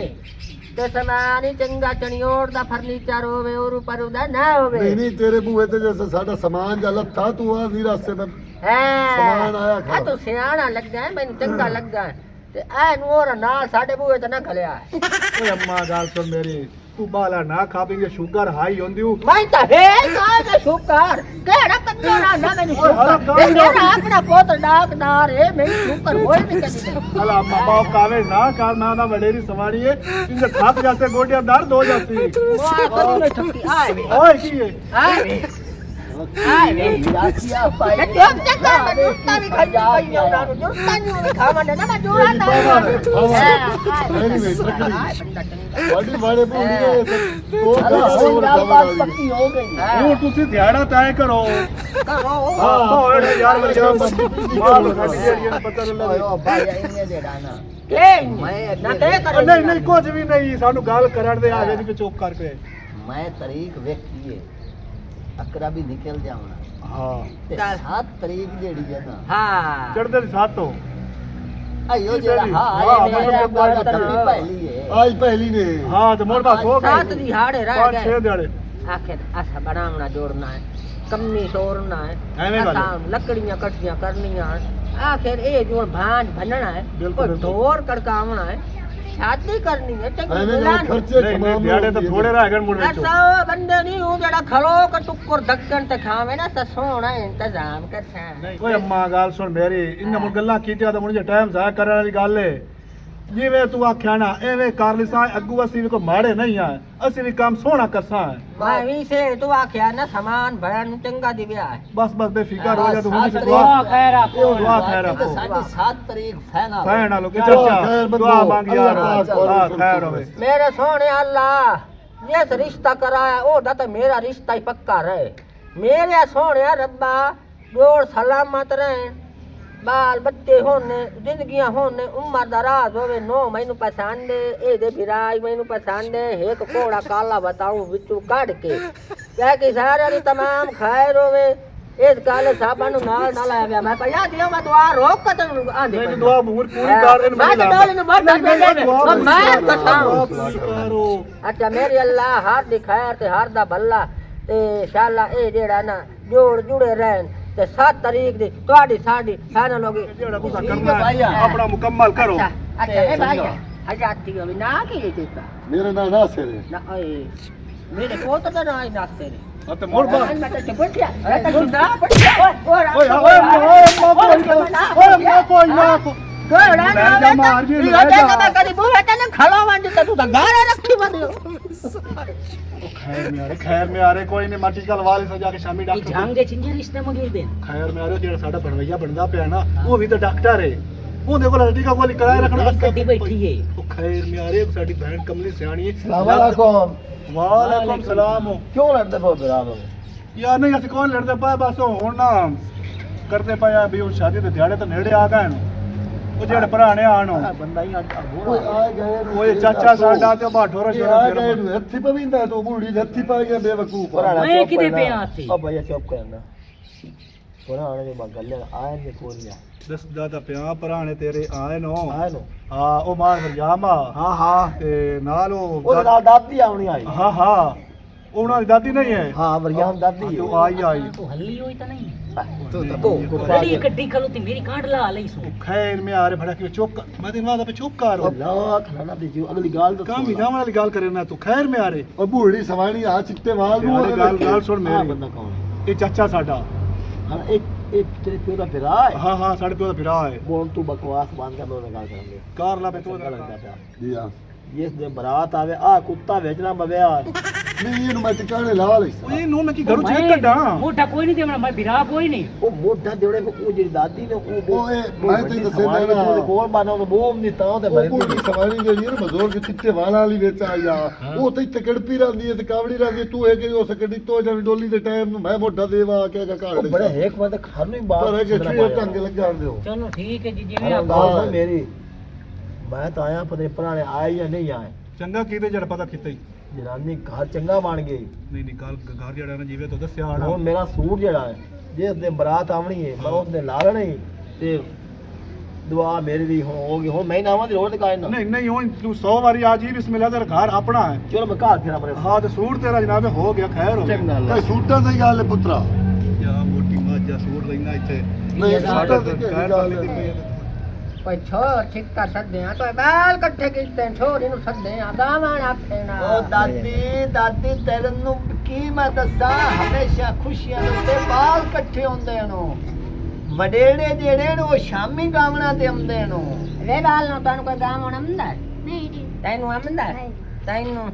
ਤੇ ਸਮਾਨ ਹੀ ਚੰਗਾ ਚਣਿਓੜ ਦਾ ਫਰਨੀਚਰ ਹੋਵੇ ਔਰ ਪਰ ਉਹਦਾ ਨਾ ਹੋਵੇ ਨਹੀਂ ਨਹੀਂ ਤੇਰੇ ਬੂਹੇ ਤੇ ਜੈਸਾ ਸਾਡਾ ਸਮਾਨ ਜਾਂ ਲੱਥਾ ਤੂੰ ਆ ਵੀ ਰਸਤੇ ਤੇ ਸਮਾਨ ਆਇਆ ਖੜਾ। ਆ ਤੂੰ ਸਿਆਣਾ ਲੱਗਦਾ ਹੈ, ਮੈਨੂੰ ਚੰਗਾ ਲੱਗਦਾ ਹੈ। ਤੇ ਐ ਨੂੰ ਹੋਰ ਨਾਲ ਸਾਡੇ ਬੂਹੇ ਤੇ ਨਾ ਖਲਿਆ ਓਏ ਅੰਮਾ ਗੱਲ ਸੁਣ ਮੇਰੀ ਤੂੰ ਬਾਲਾ ਨਾ ਖਾਵੇਂਗੇ ਸ਼ੂਗਰ ਹਾਈ ਹੁੰਦੀ ਹੂੰ ਮੈਂ ਤਾਂ ਹੈ ਕਾਹਦਾ ਸ਼ੁਕਰ ਕਿਹੜਾ ਕੰਜਰਾ ਨਾ ਮੈਨੂੰ ਓਏ ਹਲਾ ਸ਼ੁਕਰ ਕਾਹਦਾ? ਇਹ ਮੇਰਾ ਆਪਣਾ ਪੁੱਤ ਡਾਕਦਾਰ ਹੈ ਮੈਨੂੰ ਸ਼ੁਕਰ ਹੋਏ ਨਹੀਂ ਕਦੀ अला अम्मा बाप कावे ना कार ना ना वडेरी सवारी है इनके थक जासे गोडिया दर्द हो जाती ਵਾਹ ਕਦੀ ਨਹੀਂ ਠੱਕੀ ਆਏ ਵੇ ओए की है ਆਏ ਵੇ ਆਏ ਵੇ ਰਾਖੀਆ ਪਾਈ ਤੇ ਚੁੱਪ ਚੱਕਰ ਜੁੱਤਾ ਵੀ ਖਾਈ ਪਈ ਉਹਨਾਂ ਨੂੰ ਜੁੱਤਾ ਨਹੀਂ ਉਹ ਖਾਵਣ ਦੇ ਨਾ ਮੈਂ ਜੋੜਾ ਨਾ ਮੇਰੀ ਵੇਟ ਰੱਖਣੀ ਵਾਡੀ ਵਾਲੇ ਬੁੜੀਏ ਤੋ ਹੁਣ ਗੱਲਬਾਤ ਪੱਕੀ ਹੋ ਗਈ ਹੁਣ ਤੁਸੀਂ ਦਿਹਾੜਾ ਤੈਅ ਕਰੋ ਹਾਂ ਓਏ ਯਾਰ ਬੱਚਾ ਮਾਲ ਸਾਡੀ ਜਿਹੜੀਆਂ ਨੂੰ ਪਤਾ ਨਹੀਂ ਲੱਗਦਾ ਓਏ ਭਾਈ ਇਹਨੇ ਦੇਣਾ ਨਾ ਕੇ ਮੈਂ ਨਾ ਤੇ ਕਰ ਨਹੀਂ ਨਹੀਂ ਕੁਝ ਵੀ ਨਹੀਂ ਸਾਨੂੰ ਗੱਲ ਕਰਨ ਦੇ ਆ ਗਏ ਨਹੀਂ ਕਿ ਚੁੱਪ ਕਰ ਪਏ ਮੈਂ ਤਾਰੀਖ ਵੇਖੀਏ ਅਕਰਾ ਵੀ ਨਿਕਲ ਜਾਵਣਾ ਹਾਂ ਤੇ 7 ਤਰੀਕ ਜਿਹੜੀ ਹੈ ਨਾ ਹਾਂ ਚੜਦੇ ਦੀ ਸਾਥ ਤੋਂ ਆਇਓ ਜਿਹੜਾ ਹਾਂ ਇਹ ਮੇਰਾ ਬਾਤ ਤੱਕੀ ਪਹਿਲੀ ਹੈ ਅੱਜ ਪਹਿਲੀ ਨੇ ਹਾਂ ਤੇ ਮੋੜ ਬਾਸ ਹੋ ਸਾਤ ਗਏ ਦਿਹਾੜੇ ਰਹਿ 5-6 ਗਏ ਦਿਹਾੜੇ ਆਖਿਰ ਅਸਾਂ ਬਣਾਉਣਾ ਜੋੜਨਾ ਹੈ ਕੰਮੀ ਤੋੜਨਾ ਹੈ ਐਵੇਂ ਗੱਲ ਹੈ। ਅਸਾਂ ਲੱਕੜੀਆਂ ਇਕੱਠੀਆਂ ਕਰਨੀਆਂ ਆਖਿਰ ਇਹ ਜੋ ਭਾਂਜ ਭੰਨਣਾ ਹੈ ਬਿਲਕੁਲ, ਕੋਈ ਬਿਲਕੁਲ। ਢੋਰ ਕੜਕਾਵਣਾ ਹੈ ਸ਼ਾਦੀ ਕਰਨੀ ਹੈ ਚੰਗੀ ਐਵੇਂ ਦੁल्हन ਨਾ ਖਰਚੇ ਨਹੀਂ ਨਹੀਂ ਦਿਹਾੜੇ ਤਾਂ ਥੋੜੇ ਰਹਿ ਗਏ ਮੁੜ ਵਿੱਚੋਂ ਅਸਾਂ ਉਹ ਬੰਦੇ ਨਹੀਂ ਉਹ ਜਿਹੜਾ ਖਲੋ ਕੇ ਟੁੱਕਰ ਧੱਕਣ ਤੇ ਖਾਵੇ ਨਾ ਤਾਂ ਸੋਹਣਾ ਇੰਤਜ਼ਾਮ ਕਰਸਾਂ ਓਏ ਅੰਮਾ ਗੱਲ ਸੁਣ ਮੇਰੀ ਇਹਨਾਂ ਮੁੜ ਗੱਲਾਂ ਕੀਤੀਆਂ ਤਾਂ ਮੁੜ ਜੇ ਟਾਈਮ ਜ਼ਾਇਆ ਕਰਨ ਵਾਲੀ ਗੱਲ ਏ ਜਿਵੇਂ ਤੂੰ ਆਖਿਆ ਨਾ ਐਵੇਂ ਕਰ ਲਿਸਾਂ ਅੱਗੂ ਅਸੀਂ ਵੀ ਕੋਈ ਮਾੜੇ ਨਹੀਂ ਆ ਅਸੀਂ ਵੀ ਕੰਮ ਸੋਹਣਾ ਕਰਸਾਂ ਮੈਂ ਵੀ ਸੇ ਤੂੰ ਆਖਿਆ ਨਾ ਸਮਾਨ ਭਰਨ ਨੂੰ ਚੰਗਾ ਦੀ ਵਿਆਹ ਹੈ ਬਸ ਬਸ ਬੇਫਿਕਰ ਹੋ ਜਾ ਤੂੰ ਹੁਣ ਸਾਤ ਦੁਆ ਖੈਰ ਉਹ ਦੁਆ ਖੈਰ ਤੇ ਆਪੋ ਸਾਡੀ 7 ਤਰੀਕ ਫਾਈਨਲ ਖੈਰ ਨਾਲ ਕਿ ਖੈਰ ਚਾਚਾ ਬੰਦੋ। ਦੁਆ ਮੰਗ ਯਾਰ ਅੱਲਾਹ ਪਾਕ ਹਾਂ ਖੈਰ ਹੋਵੇ मेरे सोने अल्लाह जिस रिश्ता कराया ओदा तो मेरा रिश्ता ही पक्का रहे मेरे सोने रब्बा जोड़ सलामत रहे बाल बच्चे होने जिंदगियां होने उम्र दराज होवे नो मैनू पसंद ए दे बिराई मैनू पसंद है एक कोड़ा काला बताऊं विचू काट के क्या कि सारे दी तमाम खैर होवे इस काले साहबा नु नाल ना लाया गया मैं पया दियो मैं दुआ रोक के तनु आंदे ਨਹੀਂ ਦੁਆ ਮੂਰ ਪੂਰੀ ਕਰ ਇਹਨੂੰ मैं तो डोले नु बढ़ दुआ मैं कसाऊं ਪੂਰੀ ਕਰੋ अच्छा मेरे अल्लाह हर दी खैर ते हर दा भला ते शाला ए जेड़ा ना जोड़ जुड़े रहन ते 7 तारीख दी ਤੁਹਾਡੀ ਸਾਡੀ ਸਾਰਿਆਂ ਲੋਗੇ ਜਿਹੜਾ ਕੁਝ ਕਰਨਾ ਹੈ ਆਪਣਾ ਮੁਕੰਮਲ ਕਰੋ अच्छा ए भाई हजाती हो ना की देता ਮੇਰੇ ਨਾਲ ਨਾ ਸਿਰੇ ना ओए मेरे पोत का ना नास्ते रे ਅਤੇ ਮੋੜ ਬਾਸ मैं तो चपटिया मैं तो सुनदा पटिया ओए ਓਏ ਓਏ ਓਏ ਮਾ ਕੋਈ ਨਾ गोड़ा ਲੈ ਜਾ ਮਾਰ ਜੀ, ਲੈ ਜਾ। मैं कदी बूहे ते खड़ो वंज ते तू तो गारे रखी बंदियो ਖੈਰ ਮੇ ਆ ਰਹੇ ਕੋਈ ਨਹੀਂ ਮਾਟੀ ਕਲਵਾ ਲੈ ਸਜਾ ਕੇ ਸ਼ਾਮੀ ਇਹ ਡਾਕਟਰ ਜੰਗ ਦੇ ਚਿੰਜੇ ਰਿਸ਼ਤੇ ਮੌਜੂਦ ਦੇ ਖੈਰ ਮੇ ਆ ਰਹੇ ਜਿਹੜਾ ਸਾਡਾ ਬਣਵਈਆ ਬਣਦਾ ਪਿਆ ਨਾ ਉਹ ਵੀ ਤਾਂ ਡਾਕਟਰ ਏ ਉਹਦੇ ਕੋਲ ਟੀਕਾ ਗੋਲੀ ਕਰਾਇਆ ਰੱਖਣਾ ਗੱਡੀ ਬੈਠੀ ਏ ਉਹ ਖੈਰ ਮੇ ਆ ਰਹੇ ਸਾਡੀ ਭੈਣ ਕਮਲੀ ਸਿਆਣੀ ਏ ਸਲਾਮੁਅਲੈਕੁਮ ਵਾਲੇਕੁਮ ਸਲਾਮ ਕਿਉਂ ਲੜਦੇ ਪਏ ਬਰਾਬਰ ਯਾਰ ਨਹੀਂ ਅਸੀਂ ਕੌਣ ਲੜਦੇ ਪਏ ਬਸ ਹੁਣ ਨਾ ਕਰਦੇ ਪਏ ਆ ਵੀ ਉਹ ਸ਼ਾਦੀ ਦੇ ਦਿਹਾੜੇ ਤਾਂ ਨੇੜੇ ਆ ਗਏ ਨੇ ਉਹ ਜਿਹੜੇ ਭਰਾ ਨੇ ਆਣ ਬੰਦਾ ਹੀ ਓਏ ਆ ਗਏ ਓਏ ਚਾਚਾ ਸਾਡਾ ਤੇ ਬਾਠੋਰਾ ਆ ਸ਼ੇਰਾ ਗਏ ਫੇਰ ਨੂੰ ਹੱਥੀ ਪਵਿੰਦਾ ਤੂੰ ਬੁੜੀ ਦੇ ਹੱਥੀ ਪਾ ਗਿਆ ਬੇਵਕੂਫ ਮੈਂ ਕਿਤੇ ਪਿਆ ਹੱਥੀ ਆ ਭਈਆ ਚੁੱਪ ਕਰਨਾ ਪੁਰਾਣੇ ਦੇ ਮਗਲ ਆਏ ਨੇ ਕੋਲੀਆਂ ਦੱਸਦਾ ਤਾਂ ਪਿਆ ਭਰਾ ਨੇ ਤੇਰੇ ਆਏ ਨੋ ਆਏ ਨੂੰ ਹਾਂ ਉਹ ਮਾਰ ਵਰਿਆਮ ਆ ਹਾਂ ਹਾਂ ਤੇ ਨਾਲ ਉਹਦੇ ਨਾਲ ਦਾਦੀ ਆਉਣੀ ਆਈ ਹਾਂ ਹਾਂ ਉਹਨਾਂ ਦੀ ਦਾਦੀ ਨਹੀਂ ਹੈ ਹਾਂ ਵਰਿਆਮ ਦਾਦੀ ਤੂੰ ਆਈ ਤੂੰ ਹੱਲੀ ਹੋਈ ਤਾਂ ਨਹੀਂ ਤੂੰ ਤਾਂ ਬੜੀ ਗੱਡੀ ਖਲੋਤੀ ਮੇਰੀ ਕਾਂਡ ਲਾ ਲਈ ਸੋ ਖੈਰ ਮੈਂ ਆ ਰੇ ਫੜਾ ਕੇ ਚੁੱਪ ਕਰ ਮੈਂ ਤੈਨੂੰ ਆਦਾ ਪੇ ਚੁੱਪ ਕਰ ਅੱਲਾਹ ਖਾਣਾ ਦੇ ਜੋ ਅਗਲੀ ਗੱਲ ਦੱਸੋ ਕੰਮ ਹੀ ਨਾ ਵਾਲੀ ਗੱਲ ਕਰੇ ਨਾ ਤੂੰ ਖੈਰ ਮੈਂ ਆ ਰੇ ਉਹ ਬੁੜੀ ਸਵਾਣੀ ਆ ਚਿੱਟੇ ਵਾਲ ਨੂੰ ਯਾਰ ਗੱਲ ਗੱਲ ਸੁਣ ਆ ਮੇਰੀ ਬੰਦਾ ਕੌਣ ਇਹ ਚਾਚਾ ਸਾਡਾ ਹਾਂ ਇੱਕ ਤੇਰੇ ਪਿਓ ਦਾ ਫਿਰਾ ਹੈ ਹਾਂ ਹਾਂ ਸਾਡੇ ਪਿਓ ਦਾ ਫਿਰਾ ਹੈ ਬੋਲ ਤੂੰ ਬਕਵਾਸ ਬੰਦ ਕਰ ਲੋਨੇ ਗੱਲ ਕਰਾਂਗੇ ਕਾਰ ਲਾ ਪੇ ਤੂੰ ਚੰਗਾ ਲੱਗਦਾ ਪਿਆ ਜੀ ਆ ਜਿਸ ਦੇ ਬਰਾਤ ਆਵੇ ਆ ਕੁੱਤਾ ਵੇਚਣਾ ਮਵਿਆ ਨਹੀਂ ਇਹਨੂੰ ਮੈਂ ਟਿਕਾਣੇ ਲਾ ਲਈ ਓਏ ਨੂੰ ਮੈਂ ਕੀ ਘਰੋਂ ਚੇਕ ਕੱਢਾਂ ਮੋਟਾ ਕੋਈ ਨਹੀਂ ਦੇਵਣਾ ਮੈਂ ਬਿਰਾ ਕੋਈ ਨਹੀਂ ਉਹ ਮੋਢਾ ਦੇਵੜੇ ਉਹ ਜਿਹੜੀ ਦਾਦੀ ਨੇ ਉਹ ਓਏ, ਮੈਂ ਤੈਨੂੰ ਦੱਸਿਆ ਨਾ। ਉਹਦੇ ਕੋਲ ਬਾਨਾ ਉਹ ਬੋਮ ਨਹੀਂ ਤਾਂ ਉਹਦੇ ਉਹ ਬਰੇ ਬੁੜੀ ਸਵਾਣੀ ਜਿਹੜੀ ਹੈ ਨਾ ਬਜ਼ੁਰਗ ਚਿੱਟੇ ਵਾਲਾਂ ਵਾਲੀ ਵਿੱਚ ਆਈ ਆ ਉਹ ਤੇ ਇੱਥੇ ਕੜਪੀ ਰਹਿੰਦੀ ਹੈ ਤੇ ਕਾਵੜੀ ਰਹਿੰਦੀ ਹੈ। ਤੂੰ ਇਹ ਕਿ ਉਸ ਗੱਡੀ ਤੋਂ ਜਾਵੇਂ ਡੋਲੀ ਦੇ ਟਾਈਮ ਨੂੰ ਮੈਂ ਮੋਢਾ ਦੇਵਾ ਕੇ ਘਰ ਉਹ ਬੜੇ ਹੇਕ ਬੰਦੇ ਖਾਣ ਨੂੰ ਹੀ ਬਾਹਰ ਪਰ ਇਹ ਕਿ ਢੰਗ ਲੱਗਾ ਦਿਓ ਚਲੋ ਠੀਕ ਹੈ ਜੀ ਜਿਵੇਂ ਗੱਲ ਆਪਾਂ ਸੁਣ ਮੇਰੀ ਮੈਂ ਤਾਂ ਆਇਆ ਪਤੇ ਪੁਰਾਣੇ ਆਏ ਜਾਂ ਨਹੀਂ ਆਏ ਚੰਗਾ ਕੀਤੇ ਜਿਹੜਾ ਪਤਾ ਕੀਤਾ ਹੀ ਜਨਾਨੀ ਘਰ ਚੰਗਾ ਬਣ ਗਈ ਨਹੀਂ ਨਹੀਂ ਗੱਲ ਘਰ ਜਿਹੜਾ ਨਾ ਜਿਵੇਂ ਤੂੰ ਦੱਸਿਆ ਆਣਾ ਹੁਣ ਮੇਰਾ ਸੂਟ ਜਿਹੜਾ ਹੈ ਜਿਸ ਦੇ ਬਰਾਤ ਆਵਣੀ ਹੈ ਮੈਂ ਉਹਦੇ ਲਾ ਲੈਣੀ ਤੇ ਦੁਆ ਮੇਰੀ ਵੀ ਹੋ ਗਈ ਹੁਣ ਮੈਂ ਨਾਵਾਂ ਦੀ ਰੋਡ ਤੇ ਕਾਇਨ ਨਹੀਂ ਨਹੀਂ ਹੁਣ ਤੂੰ 100 ਵਾਰੀ ਆ ਜੀ ਬਿਸਮਿਲ੍ਲਾ ਤੇਰਾ ਘਰ ਆਪਣਾ ਹੈ ਚਲੋ ਮੈਂ ਘਰ ਫੇਰਾ ਮਰੇ ਹਾਂ ਤੇ ਸੂਟ ਤੇਰਾ ਜਨਾਬ ਹੋ ਗਿਆ ਖੈਰ ਹੋ ਗਿਆ ਚੰਗਾ ਤੇ ਸੂਟਾਂ ਦੀ ਗੱਲ ਹੈ ਪੁੱਤਰਾ ਯਾ ਮੋਟੀ ਮਾਜਾ ਸੂਟ ਲੈਣਾ ਇੱਥੇ ਨਹੀਂ ਸਾਡਾ ਸੂਟਾਂ ਦੀ ਖੈਰ ਗੱਲ ਵਾਲੀ ਦੀ ਹੈ ਪਈ ਹੈ। ਕੋਈ ਛੋਰ ਛਿੱਕਾ ਸੱਦੇ ਆ ਤੋ ਬਾਲ ਇਕੱਠੇ ਕੀਤੇ ਛੋਰ ਇਹਨੂੰ ਸੱਦੇ ਆ ਗਾਵਾਂ ਆਪੇਣਾ ਉਹ ਦਾਦੀ ਤੈਨੂੰ ਕੀ ਮੈਂ ਦੱਸਾਂ ਹਮੇਸ਼ਾ ਖੁਸ਼ੀਆਂ ਦੇ ਉੱਤੇ ਬਾਲ ਇਕੱਠੇ ਹੁੰਦੇ ਨੂੰ ਵਡੇੜੇ ਜਿਹੜੇ ਨੂੰ ਉਹ ਸ਼ਾਮੀ ਗਾਵਣਾ ਤੇ ਆਉਂਦੇ ਨੂੰ ਵੇ ਬਾਲ ਨੂੰ ਤੈਨੂੰ ਕੋਈ ਗਾਵਾਂ ਆਉਂਦਾ ਨਹੀਂ ਜੀ ਤੈਨੂੰ ਆਉਂਦਾ ਨਹੀਂ ਤੈਨੂੰ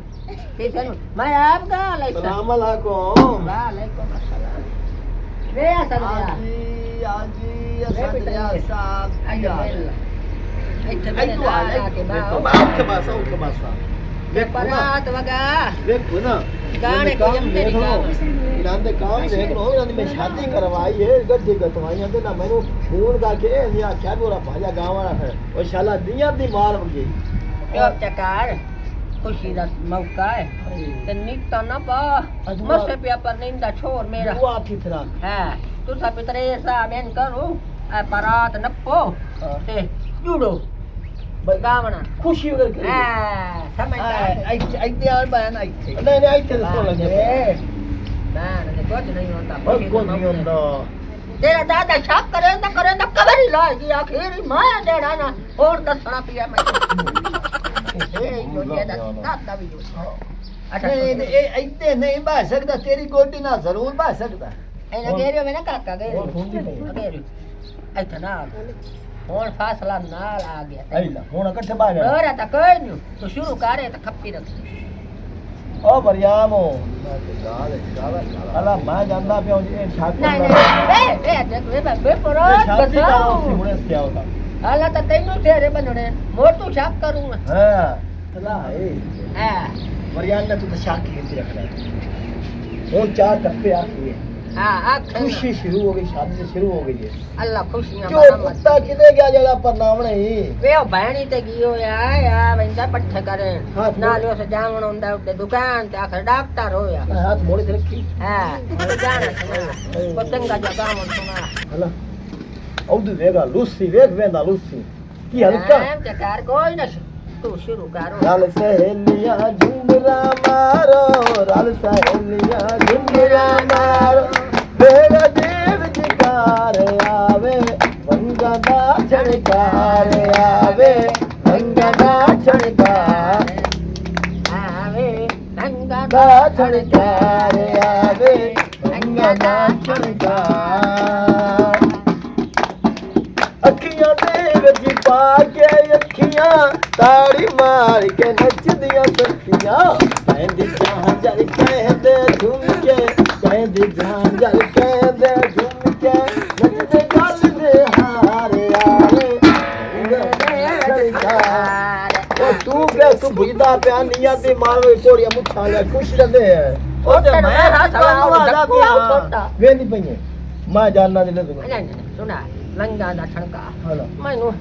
ਕਿਸੇ ਨੂੰ ਮੈਂ ਆਪ ਗਾ ਲੈ ਸਲਾਮ ਅਲੈਕੁਮ ਵਾਲੇਕੁਮ ਅਸਲਾਮ ਵੇ ਅਸਲ ਆਜੀ ਆਜੀ ਕੀ ਆ ਸੰਦਰਿਆ ਸਾਹਿਬ ਯਾਰ ਇੱਥੇ ਮੇਰੇ ਨਾਲ ਆ ਕੇ ਬਾਹੋ ਉੱਠ ਮਾਸਾ ਪਰਾਤ ਵਗਾ ਵੇਖੋ ਨਾ ਗਾਣੇ ਕੋ ਜੰਮਦੇ ਨਹੀਂ ਗਾਵਾਂ ਇਹਨਾਂ ਦੇ ਕੰਮ ਦੇਖ ਲੋ ਇਹਨਾਂ ਦੀ ਮੈਂ ਸ਼ਾਦੀ ਕਰਵਾਈ ਹੈ ਗੱਡੀ ਗਤਵਾਈਆਂ ਤੇ ਨਾ ਮੈਨੂੰ ਫੋਨ ਕਰਕੇ ਇਹ ਆਖਿਆ ਮੇਰਾ ਭਾਜਾ ਗਾਂ ਵਾਲਾ ਹੈ ਉਹ ਸ਼ਾਲਾ ਦੀਆਂ ਦੀ ਮਾਰ ਹੋ ਗਈ ਕਿਉਂ ਚਕਾਰ ਖੁਸ਼ੀ ਦਾ ਮੌਕਾ ਹੈ ਤੇ ਨਿਕਤਾ ਨਾ ਪਾ ਮਸੇ ਪਿਆ ਪਰ ਨਹੀਂ ਦਾ ਛੋੜ ਮੇਰਾ ਉਹ ਆਪ की तरह ਹੈ ਤੂੰ ਸਭ ਤਰੇ ਸਾ ਮੈਂ ਕਰੂ ਆ ਪਰਾਤ ਨੱਪੋ ਤੇ ਜੂੜੋ ਗਾਵਣਾ खुशी वगैरह करी ਹਾਂ ਸਮਝਦਾ ਇੱਥੇ ਆਣ ਬਾਨ ਇੱਥੇ नहीं नहीं ਇੱਥੇ ਦੱਸੋ ਲੱਗੇ ਮੈਂ ਤੇ ਕੁਝ ਨਹੀਂ ਹੁੰਦਾ ਬਹੁਤ ਕੁਝ ਨਹੀਂ ਹੁੰਦਾ ਤੇਰਾ ਦਾਦਾ ਸ਼ੱਕ ਕਰੇ ਤਾਂ ਕਬਰ ਹੀ ਲਾ ਗਈ ਆਖਿਰ ਮੈਂ ਦੇਣਾ ਨਾ ਹੋਰ ਦੱਸਣਾ ਪਿਆ ਮੈਂ ਇਹ ਜੋ ਜਿਹਦਾ ਦਾਦਾ ਵੀ ਜੋ ਅੱਛਾ ਇਹ ਇੱਥੇ ਨਹੀਂ ਬਹਿ ਸਕਦਾ ਤੇਰੀ ਗੋਡੀ ਨਾਲ ਜ਼ਰੂਰ ਬਹਿ ਸਕਦਾ ਇਹ ਗੇਰਿਓ ਮੈਂ ਨਾ ਕਾਕਾ ਗੇਰਿਓ ਹੋਰ ਫੋਨ ਨਹੀਂ ਗੇਰਿਓ ਇੱਥੇ ਨਾ ਹੁਣ ਫਾਸਲਾ ਨਾਲ ਆ ਗਿਆ ਆਈਲਾ ਹੁਣ ਇਕੱਠੇ ਬਾਹਰ ਜਾ ਹੋਰ ਤਾਂ ਕੋਈ ਨਹੀਂ ਤੂੰ ਸ਼ੁਰੂ ਕਰੇ ਤਾਂ ਖੱਪੀ ਰੱਖ ਉਹ ਬਰਿਆਮੋ ਅਲਾ ਮੈਂ ਜਾਂਦਾ ਪਿਆ ਇਹ ਸ਼ਾਦੀ ਨਹੀਂ ਵੇ ਪਰੋਤ ਸ਼ਾਦੀ ਕਰਾਓ ਬਸਾਓ ਸੀ ਹੁਣੇ ਸਿਆ ਹੋਤਾ ਹਾਲਾ ਤਾਂ ਤੈਨੂੰ ਤੇਰੇ ਬਣਨੇ ਮੋਟੂ ਸ਼ੱਕ ਕਰੂੰਗਾ ਹਾਂ ਤਲਾ ਏ ਹਾਂ ਬਰਿਆਮ ਨੇ ਤੂੰ ਸ਼ਾਕ ਕੀਤੀ ਰੱਖਦਾ ਹੁਣ ਚਾਰ ਟੱਪੇ ਆ ਗਏ ਹਾਂ ਆਖ खुशी शुरू हो गई शादी से शुरू हो गई है ਅੱਲਾ ਖੁਸ਼ੀਆਂ क्यों कुत्ता किधे गया जड़ा परनावणे ही ਵੇ ਉਹ ਬਹਿਣੀ ਤੇ ਗਈ ਹੋਇਆ ਆ ਵੰਦਾ ਪੱਠੇ ਕਰੇ ਹਾਂ, ਨਾਲ ਉਸ ਜਾਵਣ ਹੁੰਦਾ ਉੱਤੇ ਦੁਕਾਨ ਤੇ ਆਖਰ ਡਾਕਟਰ ਹੋਇਆ हाथ मोड़े से रखी ਹਾਂ ਉਹ ਜਾਣਾ ਕੋ ਚੰਗਾ ਜਗਾ ਮਨ ਸੁਣਾ हला औदू वेगा लूसी वेग वेंदा लूसी की हल्का ਹਾਂ ਤੇ ਕਰ ਕੋਈ ਨਾ ਤੂੰ ਸ਼ੁਰੂ ਕਰ रल सहेलियां झुंडरा मारो रल सहेलियां झुंडरा मारो बेड़ा देव जकार आवे वंगा दा छड़कार आवे वंगा दा छड़कार ਆਵੇ ਰੰਗਾ दा छड़कार आवे वंगा दा छड़कार ਅੱਖੀਆਂ ਦੇ ਵਿੱਚ ਪਾ ਕੇ ਅੱਖੀਆਂ ਤਾੜੀ ਮਾਰ ਕੇ ਨੱਚਦੀਆਂ ਸੱਖੀਆਂ ਕਹਿੰਦੀ ਜਾਨ ਜਲ ਕਹਿੰਦੇ ਝੂਮ ਕੇ ਕਹਿੰਦੀ ਜਾਨ ਜਲ ਕਹਿੰਦੇ ਝੂਮ ਕੇ ਨੱਚਦੇ ਗੱਲ ਦੇ ਹਾਰੇ ਆਵੇ ਉਹ ਤੂੰ ਭੁਜਦਾ ਪਿਆ ਨੀਆਂ ਤੇ ਮਾਰੋ ਕੋੜੀਆਂ ਮੁੱਠਾਂ ਲੈ ਖੁਸ਼ ਰਹਿੰਦੇ ਹੈ ਉਹ ਤੇ ਮੈਂ ਆਦਾ ਪਿਆ ਵੇ ਨਹੀਂ ਪਈਏ ਮੈਂ ਜਾਨਣਾ ਦੇ ਤੂੰ ਸੁਣਾ ਲੰਗਾ ਦਾ ਛਣਕਾ ਹਲੋ ਮੈਨੂੰ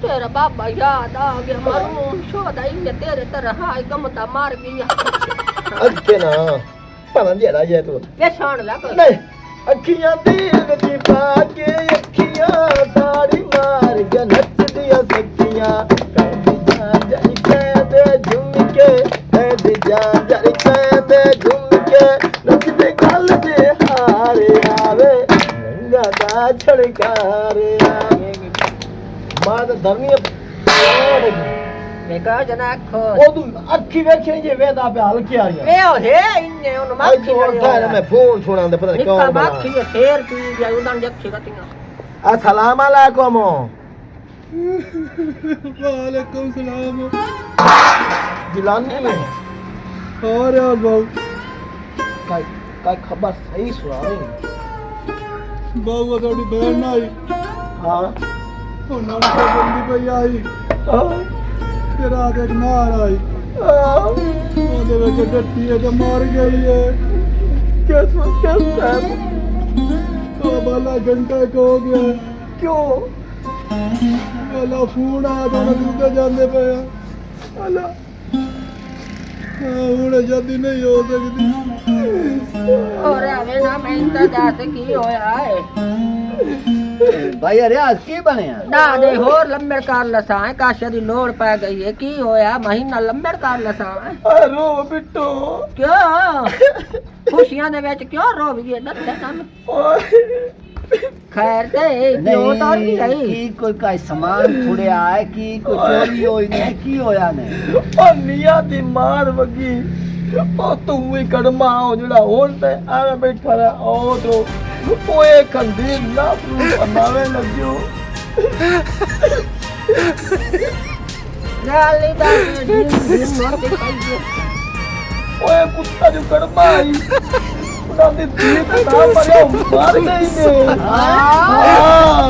ਤੇਰਾ ਬਾਬਾ ਯਾਦ ਆ ਗਿਆ ਮਰੂ ਸ਼ੋਦਾ ਹੀ ਤੇਰੇ ਤਰ੍ਹਾਂ ਹਾਈ ਕੰਮ ਤਾਂ ਮਾਰ ਗਿਆ ਅੱਗੇ ਨਾ ਭਾਵੇਂ ਜਿਹੜਾ ਜੇ ਤੂੰ ਵੇ ਸੁਣ ਲੈ ਕੋਈ ਨਹੀਂ ਅੱਖੀਆਂ ਦੀ ਵਿੱਚ ਪਾ ਕੇ ਅੱਖੀਆਂ ਤਾੜੀ ਮਾਰ ਕੇ ਨੱਚਦੀਆਂ ਸੱਖੀਆਂ ਕਹਿੰਦੀ ਜਾਨ ਜਲ ਕਹਿੰਦੇ ਝੁੰਮ ਕੇ ਕਹਿੰਦੀ ਜਾਨ ਜਲ ਕਹਿੰਦੇ ਝੁੰਮ ਕੇ ਨੱਚਦੇ ਗੱਲ ਦੇ ਹਾਰੇ ਆਵੇ ਰੰਗਾ ਦਾ ਛੜਕਾਰ ਆਵੇ ਮਾਂ ਦਾ ਧਰਮੀ ਵੇ ਕਾ ਜਨਾ ਖੋ ਉਹ ਤੂੰ ਅੱਖੀ ਵੇਖੀ ਜੇ ਵੇਦਾ ਪਿਆ ਹਲਕੀ ਆ ਰਹੀ ਵੇ ਉਹ ਹੈ ਇੰਨੇ ਉਹਨੂੰ ਅੱਜ ਮਾਖੀ ਤੋਂ ਤਾਂ ਮੈਂ ਫੋਨ ਸੁਣਾਉਂਦਾ ਪਤਾ ਨਹੀਂ ਨਿੱਕਾ ਕੌਣ ਮਾਖੀ ਬਣਾ ਫੇਰ ਪੀ ਗਿਆ ਉਦਾਂ ਜੱਖੀ ਕਤੀਆਂ अस्सलाम वालेकुम वालेकुम सलाम जिलानी में और यार बाबू का खबर सही सुना रही बाबू थोड़ी बहन ना आई हाँ ਉਹਨਾਂ ਨੂੰ ਤਾਂ ਜਲਦੀ ਪਈ ਆਈ ਤੇ ਰਾਤ ਇੱਕ ਨਾਰ ਆਈ ਉਹਦੇ ਵਿੱਚ ਡੱਟੀ ਹੈ ਤੇ ਮਰ ਗਈ ਹੈ किस किस तो बाला घंटा को हो गया क्यों बाला फोन आया तो मैं दूसरे जाने पे बाला ਹੁਣ ਜਦੀ ਨਹੀਂ ਹੋ ਸਕਦੀ ਔਰ ਆਵੇ ਨਾ ਮੈਂ ਤਾਂ ਦੱਸ ਕੀ ਹੋਇਆ ਏ ਭਾਈ ਰਿਆਜ਼ ਕੀ ਬਣਿਆ ਨਾ ਦੇ ਹੋਰ ਲੰਮੜ ਕਰ ਲਸਾਂ ਕਾਸ਼ੇ ਦੀ ਲੋੜ ਪੈ ਗਈ ਏ ਕੀ ਹੋਇਆ ਮਹੀਨਾ ਲੰਮੜ ਕਰ ਲਸਾਂ रो बिट्टो ਕਿਉਂ ਖੁਸ਼ੀਆਂ ਦੇ ਵਿੱਚ ਕਿਉਂ ਰੋਵੀਏ ਦੱਸੇ ਸਾਨੂੰ खैर ते क्यों तौर की गई की कोई का सामान थोड़े आए की कोई चोरी होई नहीं की होया ने ओ निया दी मार वगी ओ तू ही कड़मा हो जड़ा होन ते आवे बैठा रहा ओ तो ओए खंडी ना तू बनावे लग्यो गाली दा दिन दिन नोट पाई ओए कुत्ता जो कड़मा आई उड़ा दी दी ना मरिया मार गई ने हां